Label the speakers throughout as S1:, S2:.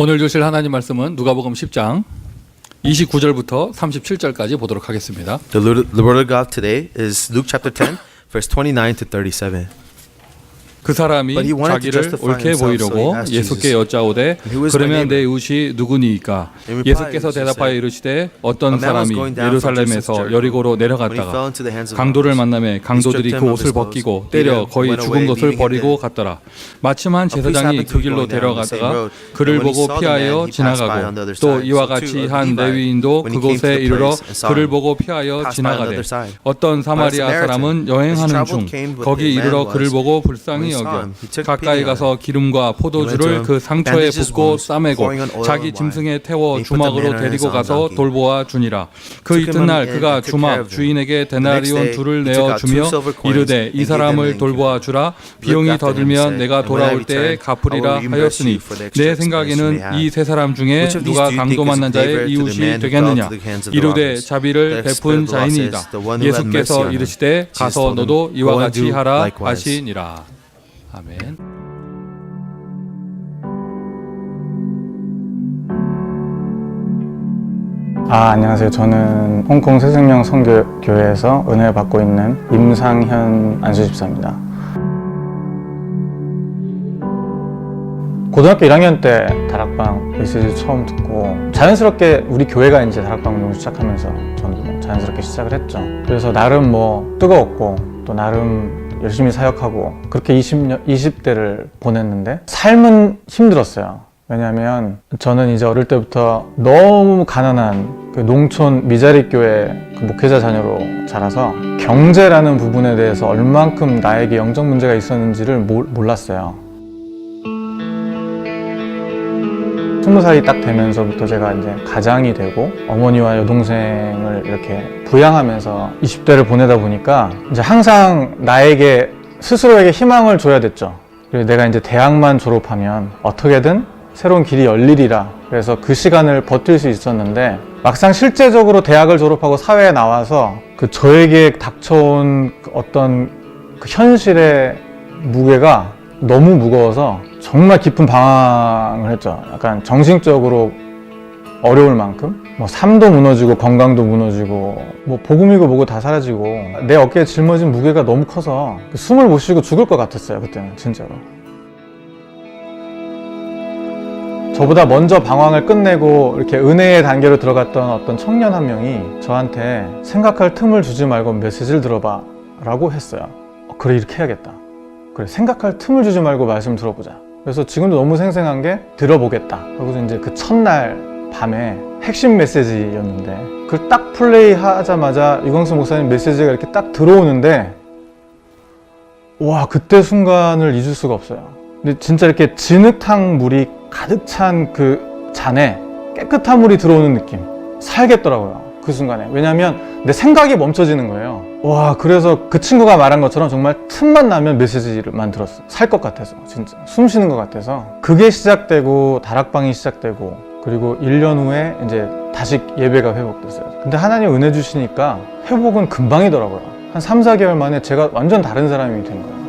S1: 오늘 주실 하나님 말씀은 누가복음 10장 29절부터 37절까지 보도록 하겠습니다.
S2: The word of God today is Luke chapter 10, verse 29 to 37.
S1: 그 사람이
S2: But he wanted to
S1: 자기를
S2: justify
S1: 옳게
S2: himself, so he
S1: 보이려고
S2: asked
S1: 예수께
S2: Jesus,
S1: 여짜오되
S2: "Who is my
S1: 그러면 내
S2: neighbor?"
S1: 이웃이 누구니이까?
S2: In reply,
S1: 예수께서
S2: Jesus
S1: 대답하여
S2: said,
S1: 이르시되 어떤
S2: "A man was
S1: 사람이
S2: going down from
S1: 예루살렘에서
S2: Jericho.
S1: 여리고로
S2: When he fell
S1: 내려갔다가
S2: into the hands of
S1: 강도를
S2: robbers,
S1: 만나매 강도들이
S2: stripped
S1: 그
S2: him of
S1: 옷을
S2: his
S1: 벗기고
S2: clothes,
S1: 때려
S2: beat him,
S1: 거의
S2: went
S1: 죽은
S2: away,
S1: 것을
S2: leaving him
S1: 버리고
S2: dead.
S1: 갔더라. 마침한
S2: A priest
S1: 제사장이
S2: happened
S1: 그
S2: to be
S1: 길로
S2: going down the same
S1: 데려가다가
S2: road,
S1: 그를
S2: and when he
S1: 보고
S2: saw the man,
S1: 피하여
S2: he passed by on
S1: 지나가고
S2: the other
S1: 또
S2: side.
S1: 이와
S2: So
S1: 같이
S2: too, a
S1: 한
S2: Levite,
S1: 레위인도
S2: when he came to
S1: 그곳에
S2: the
S1: 이르러
S2: place and saw
S1: 그를
S2: him,
S1: 보고 피하여
S2: passed by on the
S1: 지나가되
S2: other side.
S1: 어떤
S2: But a
S1: 사마리아
S2: Samaritan,
S1: 사람은
S2: as he
S1: 여행하는 중
S2: traveled, came with
S1: 거기
S2: the man
S1: 이르러 그를
S2: was.
S1: 보고 불쌍히
S2: When he saw
S1: 여겨
S2: him, he took
S1: 가까이
S2: pity on
S1: 가서 기름과 포도주를 그 상처에
S2: bandages
S1: 붓고
S2: wounds,
S1: 싸매고
S2: pouring on oil
S1: 자기
S2: and wine.
S1: 짐승에 태워
S2: And he put the
S1: 주막으로
S2: man on his
S1: 데리고
S2: own
S1: 가서
S2: donkey.
S1: 돌보아 주니라. 그
S2: Took him
S1: 이튿날
S2: in
S1: 그가
S2: and took care
S1: 주막
S2: of him.
S1: 주인에게
S2: The next
S1: 데나리온
S2: day,
S1: 둘을
S2: he
S1: 내어
S2: took out
S1: 주며
S2: 2 silver coins
S1: 이르되
S2: and
S1: 이
S2: gave them
S1: 사람을
S2: and
S1: 돌보아 주라. 비용이
S2: looked after him
S1: 더
S2: and
S1: 들면
S2: said,
S1: 내가
S2: "And when I
S1: 돌아올 때에
S2: return, I
S1: 갚으리라
S2: will reimburse
S1: 하였으니
S2: you for the extra
S1: 내
S2: expense you may
S1: 생각에는
S2: have."
S1: 이 세 사람 중에
S2: Which of these
S1: 누가
S2: do you
S1: 강도
S2: think is
S1: 만난 자의
S2: favored to the
S1: 이웃이
S2: man who
S1: 되겠느냐?
S2: fell into the hands of the
S1: 이르되
S2: robbers?
S1: 자비를
S2: That
S1: 베푼
S2: spared the
S1: 자이니이다.
S2: losses, the one who had mercy
S1: 예수께서
S2: on him.
S1: 이르시되
S2: Jesus
S1: 가서
S2: told him,
S1: 너도 이와
S2: "Go and
S1: 같이
S2: do
S1: 하라
S2: likewise."
S1: 하시니라. 아멘.
S3: 안녕하세요. 저는 홍콩 새생명 선교교회에서 은혜 받고 있는 임상현 안수집사입니다. 고등학교 1학년 때 다락방 메시지 처음 듣고 자연스럽게 우리 교회가 이제 다락방 운동을 시작하면서 저는 자연스럽게 시작을 했죠. 그래서 나름 뜨거웠고 또 나름 열심히 사역하고 그렇게 20대를 보냈는데 삶은 힘들었어요. 왜냐하면 저는 이제 어릴 때부터 너무 가난한 그 농촌 미자립 교회 그 목회자 자녀로 자라서 경제라는 부분에 대해서 얼만큼 나에게 영적 문제가 있었는지를 몰랐어요. 20살이 딱 되면서부터 제가 이제 가장이 되고 어머니와 여동생을 이렇게 부양하면서 20대를 보내다 보니까 이제 항상 나에게 스스로에게 희망을 줘야 됐죠. 그래서 내가 이제 대학만 졸업하면 어떻게든 새로운 길이 열리리라. 그래서 그 시간을 버틸 수 있었는데 막상 실제적으로 대학을 졸업하고 사회에 나와서 그 저에게 닥쳐온 어떤 그 현실의 무게가 너무 무거워서 정말 깊은 방황을 했죠. 약간 정신적으로 어려울 만큼 삶도 무너지고 건강도 무너지고 복음이고 뭐고 다 사라지고 내 어깨에 짊어진 무게가 너무 커서 숨을 못 쉬고 죽을 것 같았어요. 그때는 진짜로. 저보다 먼저 방황을 끝내고 이렇게 은혜의 단계로 들어갔던 어떤 청년 한 명이 저한테 생각할 틈을 주지 말고 메시지를 들어봐 라고 했어요. 그래, 이렇게 해야겠다. 그래, 생각할 틈을 주지 말고 말씀 들어보자. 그래서 지금도 너무 생생한 게 들어보겠다. 그리고 이제 그 첫날 밤에 핵심 메시지였는데 그걸 딱 플레이 하자마자 유광수 목사님 메시지가 이렇게 딱 들어오는데 와, 그때 순간을 잊을 수가 없어요. 근데 진짜 이렇게 진흙탕 물이 가득 찬 그 잔에 깨끗한 물이 들어오는 느낌. 살겠더라고요. 그 순간에. 왜냐면 내 생각이 멈춰지는 거예요. 와, 그래서 그 친구가 말한 것처럼 정말 틈만 나면 메시지만 들었어. 살 것 같아서. 진짜. 숨 쉬는 것 같아서. 그게 시작되고 다락방이 시작되고 그리고 1년 후에 이제 다시 예배가 회복됐어요. 근데 하나님 은혜 주시니까 회복은 금방이더라고요. 한 3, 4개월 만에 제가 완전 다른 사람이 된 거예요.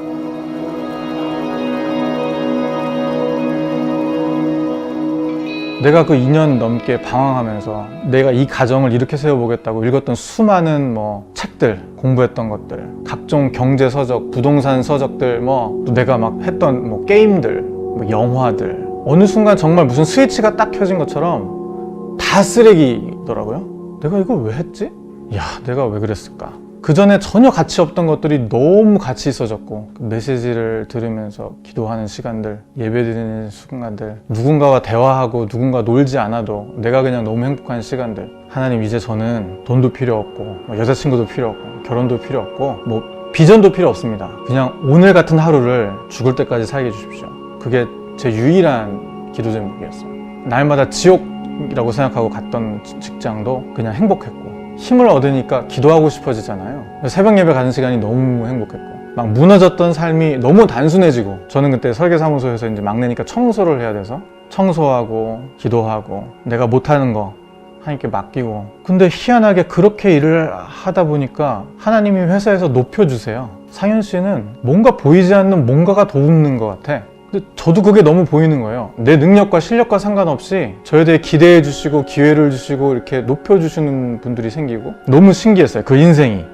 S3: 내가 그 2년 넘게 방황하면서 내가 이 가정을 이렇게 세워보겠다고 읽었던 수많은 책들, 공부했던 것들, 각종 경제 서적, 부동산 서적들, 또 내가 막 했던 게임들, 영화들, 어느 순간 정말 무슨 스위치가 딱 켜진 것처럼 다 쓰레기더라고요. 내가 이걸 왜 했지? 야, 내가 왜 그랬을까? 그 전에 전혀 가치 없던 것들이 너무 가치 있어졌고 메시지를 들으면서 기도하는 시간들, 예배드리는 순간들, 누군가와 대화하고 누군가 놀지 않아도 내가 그냥 너무 행복한 시간들. 하나님, 이제 저는 돈도 필요 없고 여자친구도 필요 없고 결혼도 필요 없고 비전도 필요 없습니다. 그냥 오늘 같은 하루를 죽을 때까지 살게 해주십시오. 그게 제 유일한 기도 제목이었어요. 날마다 지옥이라고 생각하고 갔던 직장도 그냥 행복했고 힘을 얻으니까 기도하고 싶어지잖아요. 새벽 예배 가는 시간이 너무 행복했고 막 무너졌던 삶이 너무 단순해지고 저는 그때 설계사무소에서 이제 막내니까 청소를 해야 돼서 청소하고 기도하고 내가 못하는 거 하나님께 맡기고 근데 희한하게 그렇게 일을 하다 보니까 하나님이 회사에서 높여주세요. 상현 씨는 뭔가 보이지 않는 뭔가가 돋는 것 같아. 근데 저도 그게 너무 보이는 거예요. 내 능력과 실력과 상관없이 저에 대해 기대해 주시고 기회를 주시고 이렇게 높여주시는 분들이 생기고 너무 신기했어요. 그 인생이.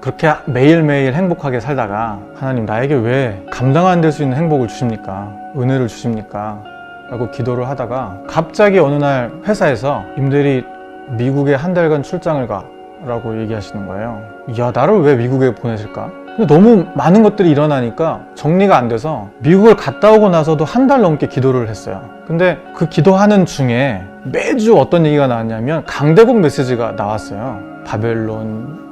S3: 그렇게 매일매일 행복하게 살다가 하나님 나에게 왜 감당 안 될 수 있는 행복을 주십니까? 은혜를 주십니까? 라고 기도를 하다가 갑자기 어느 날 회사에서 임대리 미국에 한 달간 출장을 가 라고 얘기하시는 거예요. 야, 나를 왜 미국에 보내실까? 근데 너무 많은 것들이 일어나니까 정리가 안 돼서 미국을 갔다 오고 나서도 한 달 넘게 기도를 했어요. 근데 그 기도하는 중에 매주 어떤 얘기가 나왔냐면 강대국 메시지가 나왔어요. 바벨론,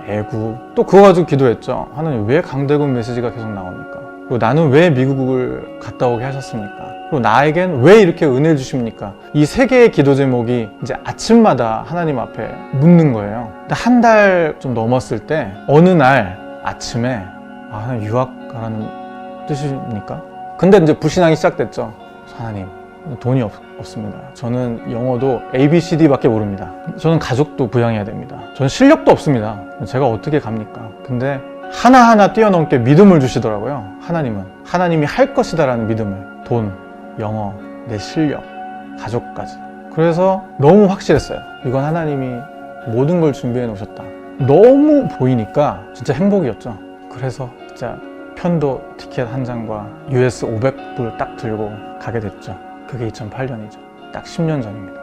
S3: 애국, 또 그거 가지고 기도했죠. 하나님 왜 강대국 메시지가 계속 나옵니까? 그리고 나는 왜 미국을 갔다 오게 하셨습니까? 그리고 나에겐 왜 이렇게 은혜 주십니까? 이 세 개의 기도 제목이 이제 아침마다 하나님 앞에 묻는 거예요. 근데 한 달 좀 넘었을 때 어느 날 아침에 하나님 유학 가라는 뜻입니까? 근데 이제 불신앙이 시작됐죠. 하나님 돈이 없습니다. 저는 영어도 ABCD밖에 모릅니다. 저는 가족도 부양해야 됩니다. 저는 실력도 없습니다. 제가 어떻게 갑니까? 근데 하나하나 뛰어넘게 믿음을 주시더라고요. 하나님이 할 것이다 라는 믿음을. 돈, 영어, 내 실력, 가족까지. 그래서 너무 확실했어요. 이건 하나님이 모든 걸 준비해 놓으셨다. 너무 보이니까 진짜 행복이었죠. 그래서 진짜 편도 티켓 한 장과 US 500불 딱 들고 가게 됐죠. 그게 2008년이죠. 딱 10년 전입니다.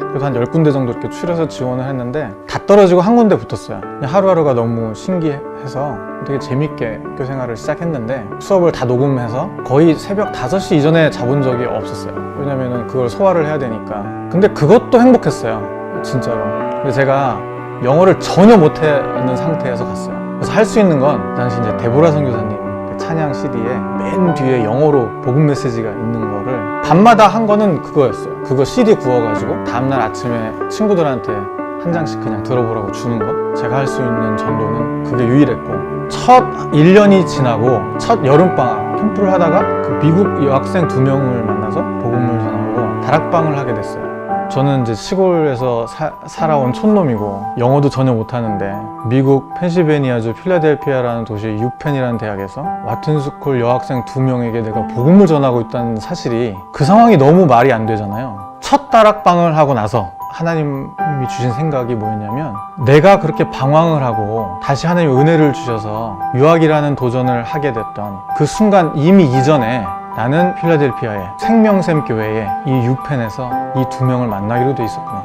S3: 그래서 한 10군데 정도 이렇게 추려서 지원을 했는데 다 떨어지고 한 군데 붙었어요. 그냥 하루하루가 너무 신기해서 되게 재밌게 학교 생활을 시작했는데 수업을 다 녹음해서 거의 새벽 5시 이전에 자본 적이 없었어요. 왜냐면은 그걸 소화를 해야 되니까. 근데 그것도 행복했어요. 진짜로. 근데 제가 영어를 전혀 못하는 상태에서 갔어요. 그래서 할 수 있는 건 당시 이제 데보라 선교사님 그 찬양 CD에 맨 뒤에 영어로 복음 메시지가 있는 거를 밤마다 한 거는 그거였어요. 그거 CD 구워가지고 다음날 아침에 친구들한테 한 장씩 그냥 들어보라고 주는 거. 제가 할 수 있는 전도는 그게 유일했고, 첫 1년이 지나고 첫 여름방학 캠프를 하다가 그 미국 여학생 2명을 만나서 복음을 전하고 다락방을 하게 됐어요. 저는 이제 시골에서 살아온 촌놈이고 영어도 전혀 못하는데 미국 펜실베니아주 필라델피아라는 도시 유펜이라는 대학에서 와튼스쿨 여학생 2명에게 내가 복음을 전하고 있다는 사실이, 그 상황이 너무 말이 안 되잖아요. 첫 다락방을 하고 나서 하나님이 주신 생각이 뭐였냐면, 내가 그렇게 방황을 하고 다시 하나님의 은혜를 주셔서 유학이라는 도전을 하게 됐던 그 순간 이미 이전에 나는 필라델피아의 생명샘 교회에 이 유펜에서 이 2명을 만나기로 돼 있었구나.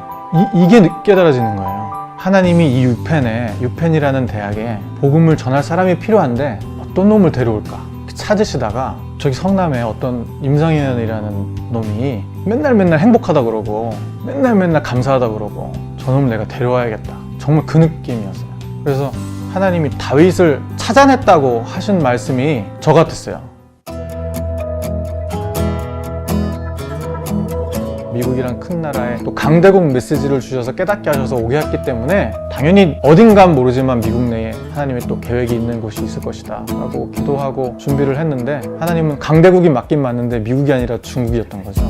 S3: 이게 깨달아지는 거예요. 하나님이 이 유펜이라는 대학에 복음을 전할 사람이 필요한데 어떤 놈을 데려올까 찾으시다가 저기 성남에 어떤 임상현이라는 놈이 맨날 행복하다 그러고 맨날 감사하다 그러고 저놈을 내가 데려와야겠다. 정말 그 느낌이었어요. 그래서 하나님이 다윗을 찾아냈다고 하신 말씀이 저 같았어요. 미국이란 큰 나라에 또 강대국 메시지를 주셔서 깨닫게 하셔서 오게 했기 때문에 당연히 어딘간 모르지만 미국 내에 하나님의 또 계획이 있는 곳이 있을 것이다 라고 기도하고 준비를 했는데, 하나님은 강대국이 맞긴 맞는데 미국이 아니라 중국이었던 거죠.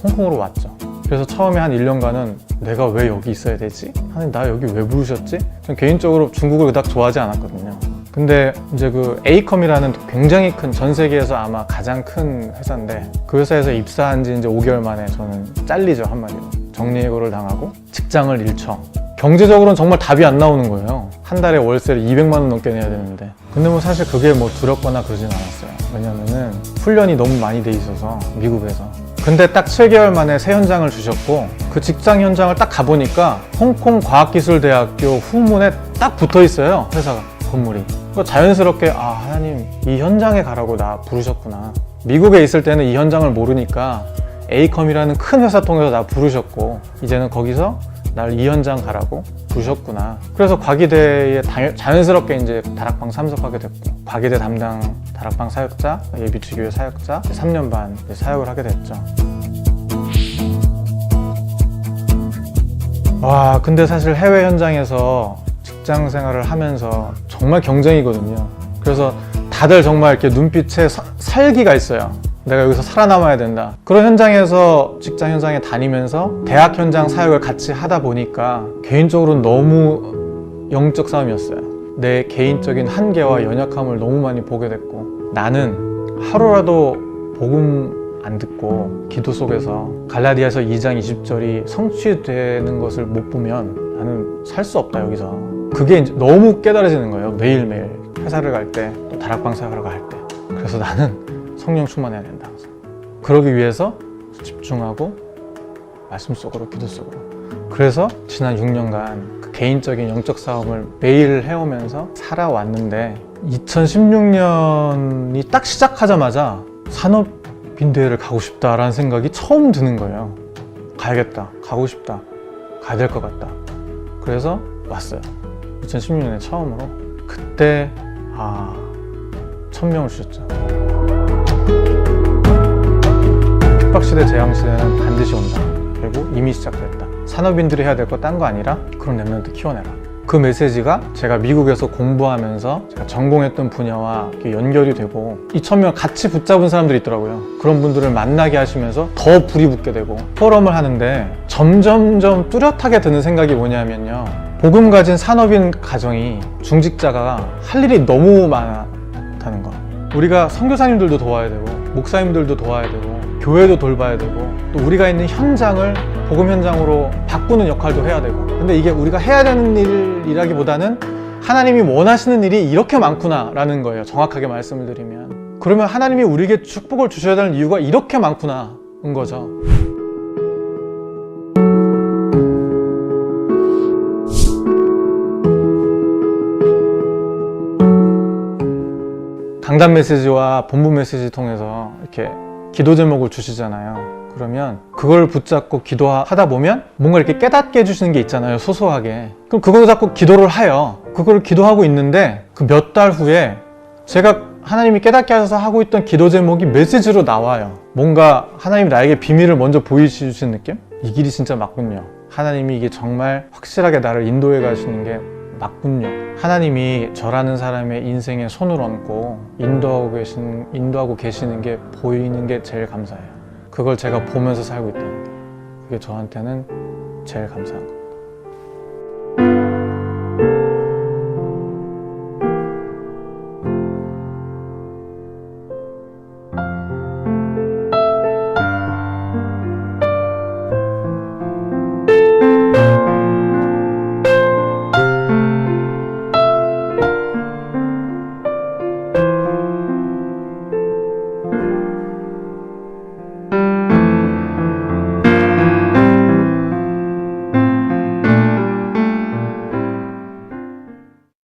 S3: 홍콩으로 왔죠. 그래서 처음에 한 1년간은 내가 왜 여기 있어야 되지? 하나님 나 여기 왜 부르셨지? 전 개인적으로 중국을 그닥 좋아하지 않았거든요. 근데 이제 그 에이컴이라는 굉장히 큰, 전 세계에서 아마 가장 큰 회사인데 그 회사에서 입사한 지 이제 5개월 만에 저는 잘리죠, 한마디로. 정리해고를 당하고 직장을 잃죠. 경제적으로는 정말 답이 안 나오는 거예요. 한 달에 월세를 200만 원 넘게 내야 되는데. 근데 뭐 사실 그게 뭐 두렵거나 그러진 않았어요. 왜냐면은 훈련이 너무 많이 돼 있어서 미국에서. 근데 딱 7개월 만에 새 현장을 주셨고, 그 직장 현장을 딱 가보니까 홍콩 과학기술대학교 후문에 딱 붙어 있어요, 회사가, 건물이. 자연스럽게 하나님 이 현장에 가라고 나 부르셨구나. 미국에 있을 때는 이 현장을 모르니까 에이컴이라는 큰 회사 통해서 나 부르셨고, 이제는 거기서 날 이 현장 가라고 부르셨구나. 그래서 과기대에 자연스럽게 이제 다락방 참석하게 됐고, 과기대 담당 다락방 사역자, 예비치교회 사역자 3년 반 사역을 하게 됐죠. 와, 근데 사실 해외 현장에서 직장 생활을 하면서 정말 경쟁이거든요. 그래서 다들 정말 이렇게 눈빛에 살기가 있어요. 내가 여기서 살아남아야 된다. 그런 현장에서 직장 현장에 다니면서 대학 현장 사역을 같이 하다 보니까 개인적으로는 너무 영적 싸움이었어요. 내 개인적인 한계와 연약함을 너무 많이 보게 됐고, 나는 하루라도 복음 안 듣고 기도 속에서 갈라디아서 2장 20절이 성취되는 것을 못 보면 나는 살 수 없다 여기서. 그게 이제 너무 깨달아지는 거예요. 매일매일 회사를 갈 때, 또 다락방 사역을 갈 때. 그래서 나는 성령 충만해야 된다. 그러기 위해서 집중하고 말씀 속으로, 기도 속으로. 그래서 지난 6년간 그 개인적인 영적 싸움을 매일 해오면서 살아왔는데, 2016년이 딱 시작하자마자 산업인대회를 가고 싶다라는 생각이 처음 드는 거예요. 가야겠다, 가고 싶다, 가야 될 것 같다. 그래서 왔어요. 2016년에 처음으로. 그때 1000명을 주셨죠. 핍박시대, 재앙시대는 반드시 온다. 그리고 이미 시작됐다. 산업인들이 해야 될 거 딴 거 아니라 그런 랩런트 키워내라. 그 메시지가 제가 미국에서 공부하면서 제가 전공했던 분야와 연결이 되고, 이 1000명을 같이 붙잡은 사람들이 있더라고요. 그런 분들을 만나게 하시면서 더 불이 붙게 되고, 포럼을 하는데 점점점 뚜렷하게 드는 생각이 뭐냐면요, 복음 가진 산업인 가정이, 중직자가 할 일이 너무 많다는 거. 우리가 선교사님들도 도와야 되고, 목사님들도 도와야 되고, 교회도 돌봐야 되고, 또 우리가 있는 현장을 복음 현장으로 바꾸는 역할도 해야 되고. 근데 이게 우리가 해야 되는 일이라기보다는 하나님이 원하시는 일이 이렇게 많구나 라는 거예요. 정확하게 말씀을 드리면. 그러면 하나님이 우리에게 축복을 주셔야 되는 이유가 이렇게 많구나 인 거죠. 강단 메시지와 본부 메시지 통해서 이렇게 기도 제목을 주시잖아요. 그러면 그걸 붙잡고 기도하다 보면 뭔가 이렇게 깨닫게 해주시는 게 있잖아요. 소소하게. 그럼 그걸 잡고 기도를 해요. 그걸 기도하고 있는데 그 몇 달 후에 제가 하나님이 깨닫게 하셔서 하고 있던 기도 제목이 메시지로 나와요. 뭔가 하나님이 나에게 비밀을 먼저 보여주신 느낌? 이 길이 진짜 맞군요. 하나님이 이게 정말 확실하게 나를 인도해 가시는 게 맞군요. 하나님이 저라는 사람의 인생에 손을 얹고 인도하고 계시는 게 보이는 게 제일 감사해요. 그걸 제가 보면서 살고 있다는 게, 그게 저한테는 제일 감사한 겁니다.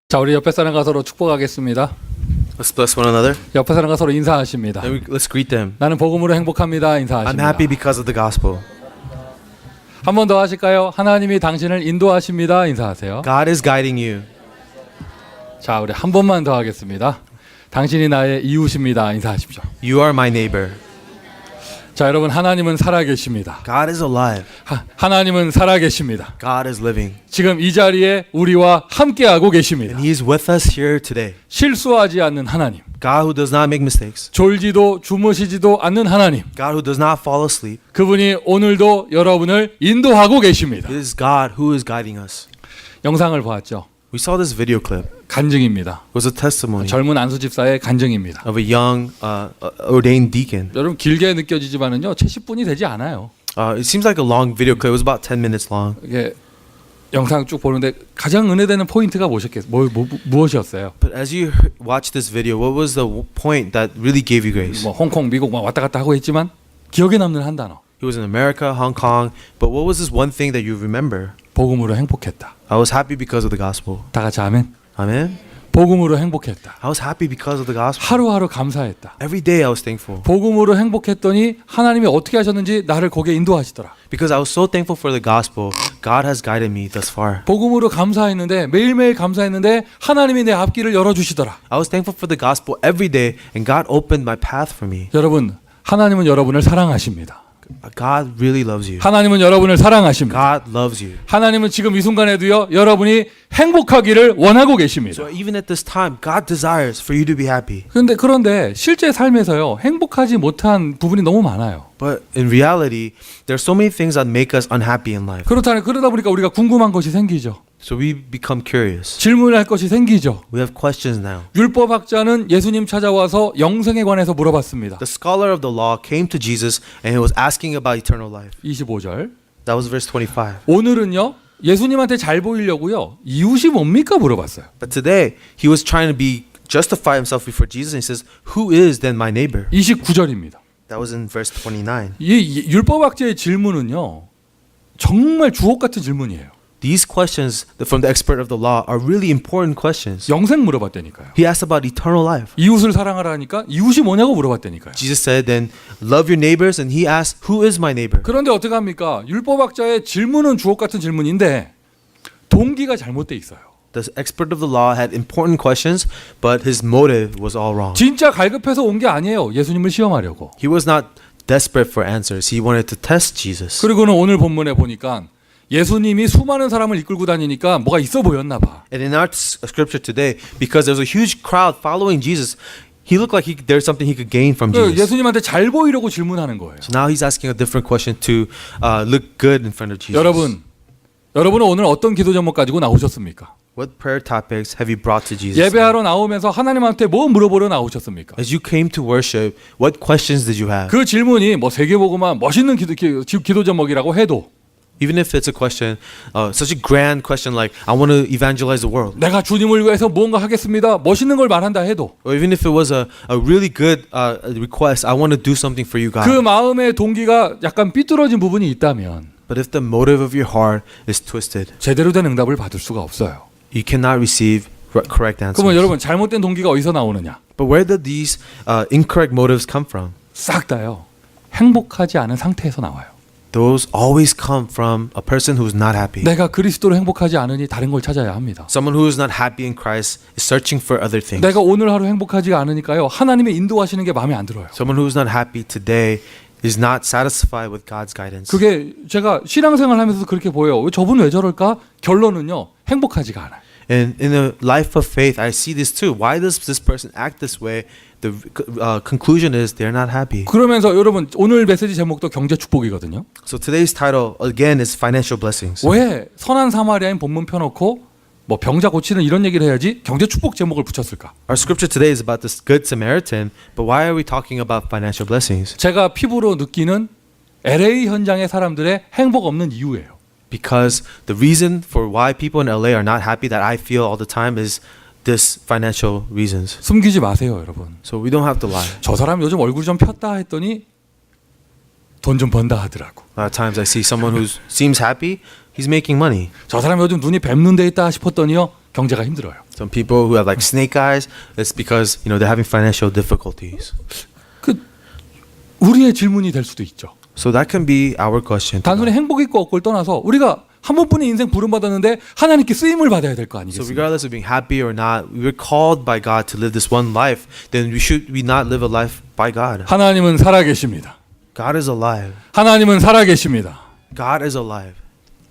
S1: 자, 우리 옆에 사람과 서로 축복하겠습니다.
S2: Let's bless one another.
S1: 옆에 사람과 서로 인사하십니다.
S2: Let's greet them.
S1: 나는 복음으로 행복합니다.
S2: I'm
S1: 인사하십니다.
S2: happy because of the gospel.
S1: 한 번 더 하실까요? 하나님이 당신을 인도하십니다. 인사하세요.
S2: God is guiding you.
S1: 자, 우리 한 번만 더 하겠습니다. 당신이 나의 이웃입니다. 인사하십시오.
S2: You are my neighbor.
S1: 자, 여러분, 하나님은 살아계십니다.
S2: God is alive.
S1: 하나님은 살아계십니다.
S2: God is living.
S1: 지금 이 자리에 우리와 함께하고 계십니다.
S2: And He is with us here today.
S1: 실수하지 않는 하나님,
S2: God who does not make mistakes.
S1: 졸지도 주무시지도 않는 하나님,
S2: God who does not fall asleep.
S1: 그분이 오늘도 여러분을 인도하고 계십니다.
S2: It is God who is guiding us.
S1: 영상을 보았죠.
S2: We saw this video clip.
S1: 간증입니다.
S2: It was a testimony
S1: 젊은 안수 집사의 간증입니다.
S2: of a young ordained deacon.
S1: 여러분, 길게 느껴지지만은요, 70분이 되지 않아요.
S2: It seems like a long video clip. It was about 10 minutes long.
S1: 이게 영상 쭉 보는데 가장 은혜되는 포인트가 무엇이었어요?
S2: But as you watch this video, what was the point that really gave you grace?
S1: 뭐 홍콩, 미국 막 왔다 갔다 하고 있지만 기억에 남는 한 단어.
S2: He was in America, Hong Kong, but what was this one thing that you remember?
S1: 복음으로 행복했다.
S2: I was happy because of the gospel.
S1: 다 같이 아멘.
S2: Amen.
S1: 복음으로 행복했다.
S2: I was happy because of the gospel.
S1: 하루하루 감사했다.
S2: Every day I was thankful.
S1: 복음으로 행복했더니 하나님이 어떻게 하셨는지 나를 거기에 인도하시더라.
S2: Because I was so thankful for the gospel, God has guided me thus far.
S1: 복음으로 감사했는데, 매일매일 감사했는데 하나님이 내 앞길을 열어주시더라.
S2: I was thankful for the gospel every day, and God opened my path for me.
S1: 여러분, 하나님은 여러분을 사랑하십니다.
S2: God really loves you.
S1: 하나님은 여러분을 사랑하십니다.
S2: God loves you.
S1: 하나님은 지금 이 순간에도요, 여러분이 행복하기를 원하고 계십니다.
S2: So even at this time, God desires for you to be happy.
S1: 그런데 실제 삶에서요, 행복하지 못한 부분이 너무 많아요.
S2: But in reality, there are so many things that make us unhappy in life.
S1: 그러다 보니까 우리가 궁금한 것이 생기죠.
S2: So we become curious.
S1: 질문할 것이 생기죠.
S2: We have questions now.
S1: 율법학자는 예수님 찾아와서 영생에 관해서 물어봤습니다.
S2: The scholar of the law came to Jesus and he was asking about eternal life.
S1: 25절.
S2: That was verse 25.
S1: 오늘은요, 예수님한테 잘 보이려고요, 이웃이 뭡니까 물어봤어요.
S2: But today, he was trying to justify himself before Jesus and he says, "Who is then my neighbor?"
S1: 29절입니다.
S2: That was in verse 29.
S1: 이 율법학자의 질문은요, 정말 주옥 같은 질문이에요.
S2: These questions from the expert of the law are really important questions.
S1: 영생 물어봤다니까요.
S2: He asked about eternal life.
S1: 이웃을 사랑하라니까 이웃이 뭐냐고 물어봤다니까요.
S2: Jesus said, then love your neighbors, and he asked, who is my neighbor?
S1: 그런데 어떻게 합니까? 율법학자의 질문은 주옥 같은 질문인데 동기가 잘못돼 있어요.
S2: The expert of the law had important questions, but his motive was all wrong.
S1: 진짜 갈급해서 온 게 아니에요. 예수님을 시험하려고.
S2: He was not desperate for answers. He wanted to test Jesus.
S1: 그리고는 오늘 본문에 보니까 예수님이 수많은 사람을 이끌고 다니니까 뭐가 있어 보였나 봐.
S2: And in our scripture today, because there's a huge crowd following Jesus, he looked like there's something he could gain from Jesus.
S1: 예수님한테 잘 보이려고 질문하는 거예요.
S2: So now he's asking a different question to look good in front of Jesus.
S1: 여러분은 오늘 어떤 기도 제목 가지고 나오셨습니까?
S2: What prayer topics have you brought to Jesus?
S1: 예배하러 나오면서 하나님한테 뭐 물어보러 나오셨습니까?
S2: As you came to worship, what questions did you have?
S1: 그 질문이 뭐 세계보고만 멋있는 기도 제목이라고 해도
S2: Even if it's a question, such a grand question like, I want to evangelize the world.
S1: 내가 주님을 위해서 무언가 하겠습니다. 멋있는 걸 말한다 해도
S2: Or even if it was a really good request, I want to do something for you, God.
S1: 그 마음의 동기가 약간 삐뚤어진 부분이 있다면
S2: But if the motive of your heart is twisted,
S1: 제대로 된 응답을 받을 수가 없어요.
S2: you cannot receive correct answers.
S1: 그러면 여러분 잘못된 동기가 어디서 나오느냐?
S2: But where did these incorrect motives come from?
S1: 싹 다요. 행복하지 않은 상태에서 나와요.
S2: Those always come from a person who's not happy.
S1: 내가 그리스도로 행복하지 않으니 다른 걸 찾아야 합니다.
S2: Someone who is not happy in Christ is searching for other things.
S1: 내가 오늘 하루 행복하지 않으니까요. 하나님의 인도하시는 게 마음에 안 들어요.
S2: Someone who is not happy today is not satisfied with God's guidance.
S1: 그게 제가 신앙생활 하면서도 그렇게 보여요. 저분 왜 저럴까? 결론은요. 행복하지가 않아요.
S2: And in a life of faith, I see this too. Why does this person act this way? The conclusion is they're not happy.
S1: 그러면서 여러분 오늘 메시지 제목도 경제 축복이거든요.
S2: So today's title again is financial blessings.
S1: 왜 선한 사마리아인 본문 펴놓고 뭐 병자 고치는 이런 얘기를 해야지 경제 축복 제목을 붙였을까?
S2: Our scripture today is about this good Samaritan, but why are we talking about financial blessings?
S1: 제가 피부로 느끼는 LA 현장의 사람들의 행복 없는 이유예요.
S2: Because the reason for why people in LA are not happy that I feel all the time is this financial reasons.
S1: 숨기지 마세요, 여러분.
S2: So we don't have to lie.
S1: 저 사람 요즘 얼굴 좀 폈다 했더니 돈 좀 번다 하더라고.
S2: A lot of times I see someone who seems happy, he's making money.
S1: 저 사람 요즘 눈이 뱀눈 돼 있다 싶었더니요, 경제가 힘들어요.
S2: Some people who have like snake eyes, it's because they're having financial difficulties.
S1: 그 우리의 질문이 될 수도 있죠.
S2: So that can be our question. to
S1: 단순히
S2: God.
S1: 행복 있고 없고를 떠나서 우리가 한 번뿐인 인생 부름 받았는데 하나님께 쓰임을 받아야 될 거
S2: So
S1: 아니겠습니까?
S2: regardless of being happy or not, we were called by God to live this one life. Then should we not live a life by God?
S1: 하나님은 살아계십니다.
S2: God is alive.
S1: 하나님은 살아계십니다.
S2: God is alive.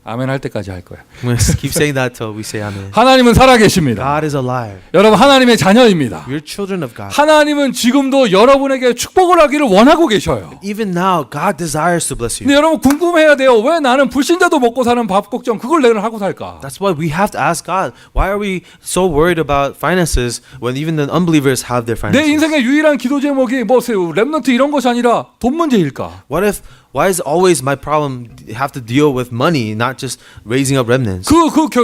S1: 아멘 할 때까지 할 거야.
S2: I'm going to keep saying that till we say amen.
S1: 하나님은 살아계십니다.
S2: God is alive.
S1: 여러분 하나님의 자녀입니다.
S2: We're children of God.
S1: 하나님은 지금도 여러분에게 축복을 하기를 원하고 계셔요.
S2: Even now, God desires to bless you.
S1: 근데 여러분 궁금해야 돼요. 왜 나는 불신자도 먹고 사는 밥 걱정 그걸 내가 하고 살까?
S2: That's why we have to ask God, why are we so worried about finances when even the unbelievers have their
S1: 내
S2: finances?
S1: 인생의 유일한 기도 제목이 뭐 렘넌트 이런 것이 아니라 돈 문제일까?
S2: Why is always my problem have to deal with money, not just raising up remnants?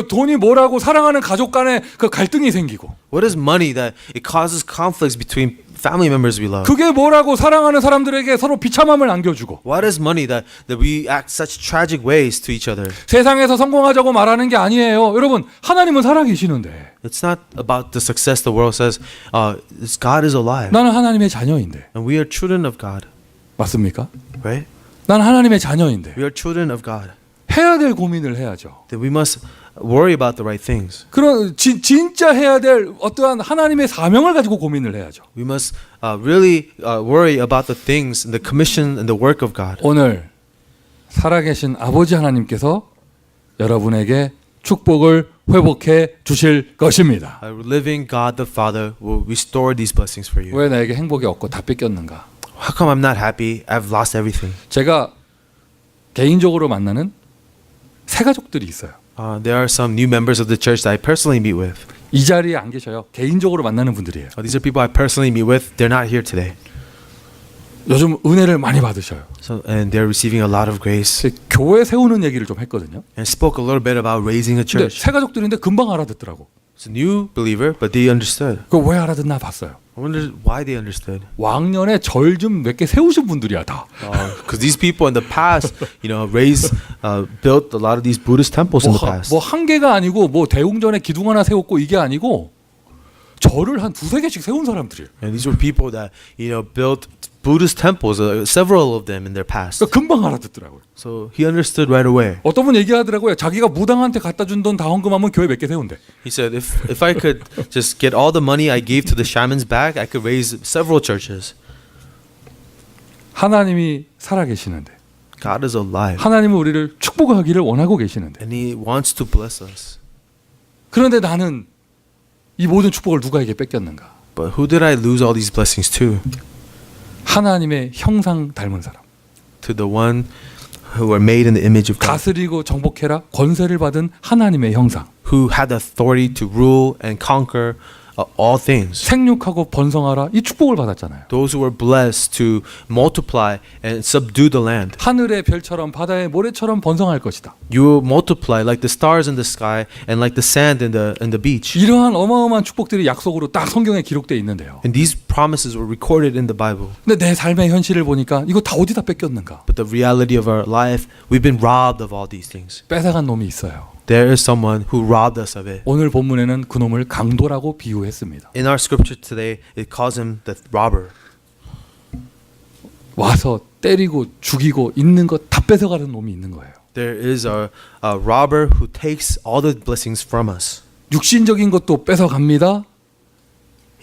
S1: 돈이 뭐라고 사랑하는 가족 간에 그 갈등이 생기고
S2: What is money that it causes conflicts between family members we love?
S1: 그게 뭐라고 사랑하는 사람들에게 서로 비참함을 안겨주고
S2: What is money that we act such tragic ways to each other?
S1: 세상에서 성공하자고 말하는 게 아니에요. 여러분 하나님은 살아계시는데
S2: It's not about the success the world says. God is alive,
S1: 나는 하나님의 자녀인데
S2: and we are children of God,
S1: 맞습니까?
S2: right?
S1: 난 하나님의 자녀인데
S2: We are children of God.
S1: 해야 될 고민을 해야죠.
S2: That we must worry about the right things.
S1: 그런 진짜 해야 될 어떠한 하나님의 사명을 가지고 고민을 해야죠.
S2: We must really worry about the things and the commission and the work of God.
S1: 오늘 살아계신 아버지 하나님께서 여러분에게 축복을 회복해 주실 것입니다.
S2: Our living God the Father will restore these blessings for you.
S1: 왜 나에게 행복이 없고 다 뺏겼는가?
S2: How come I'm not happy? I've lost everything.
S1: 제가 개인적으로 만나는 새 가족들이 있어요.
S2: There are some new members of the church that I personally meet with.
S1: 이 자리에 안 계셔요. 개인적으로 만나는 분들이에요.
S2: These are people I personally meet with. They're not here today.
S1: 요즘 은혜를 많이 받으셔요.
S2: And they're receiving a lot of grace.
S1: 교회 세우는 얘기를 좀 했거든요.
S2: And spoke a little bit about raising a
S1: 근데
S2: church.
S1: 새 가족들인데 금방 알아듣더라고.
S2: It's a new believer, but they understood.
S1: 그 왜 알아듣나 봤어요.
S2: I wonder why they understood.
S1: 왕년에 절 좀 몇 개 세우신 분들이야 다.
S2: Because these people in the past, built a lot of these Buddhist temples in the past.
S1: 뭐 한 개가 아니고 뭐 대웅전에 기둥 하나 세웠고 이게 아니고 절을 한 두세 개씩 세운 사람들이에요.
S2: And these were people that built Buddhist temples, several of them in their past.
S1: 그러니까 금방 알아듣더라고요.
S2: So he understood right away.
S1: 어떤 분 얘기하더라고요. 자기가 무당한테 갖다 준 돈 다 헌금하면 교회 몇 개 세운대.
S2: He said, if I could just get all the money I gave to the shamans back, I could raise several churches.
S1: 하나님이 살아계시는데
S2: God is alive,
S1: 하나님은 우리를 축복하기를 원하고 계시는데
S2: and He wants to bless us.
S1: 그런데 나는 이 모든 축복을 누가에게 뺏겼는가?
S2: But who did I lose all these blessings to?
S1: 하나님의 형상 닮은 사람.
S2: To the one who were made in the image of God,
S1: 다스리고 정복해라 권세를 받은 하나님의 형상.
S2: who had the authority to rule and conquer all things.
S1: 생육하고 번성하라 이 축복을 받았잖아요.
S2: Those who were blessed to multiply and subdue the land.
S1: 하늘의 별처럼 바다의 모래처럼 번성할 것이다.
S2: You will multiply like the stars in the sky and like the sand in the beach.
S1: 이러한 어마어마한 축복들이 약속으로 딱 성경에 기록되어 있는데요.
S2: And these promises were recorded in the Bible.
S1: 근데 내 삶의 현실을 보니까 이거 다 어디다 뺏겼는가?
S2: But the reality of our life, we've been robbed of all these things.
S1: 뺏어간 놈이 있어요.
S2: There is someone who robbed us of it.
S1: 오늘 본문에는 그 놈을 강도라고 비유했습니다.
S2: In our scripture today, it calls him the robber.
S1: 와서 때리고 죽이고 있는 것 다 뺏어가는 놈이 있는 거예요.
S2: There is a robber who takes all the blessings from us.
S1: 육신적인 것도 뺏어갑니다.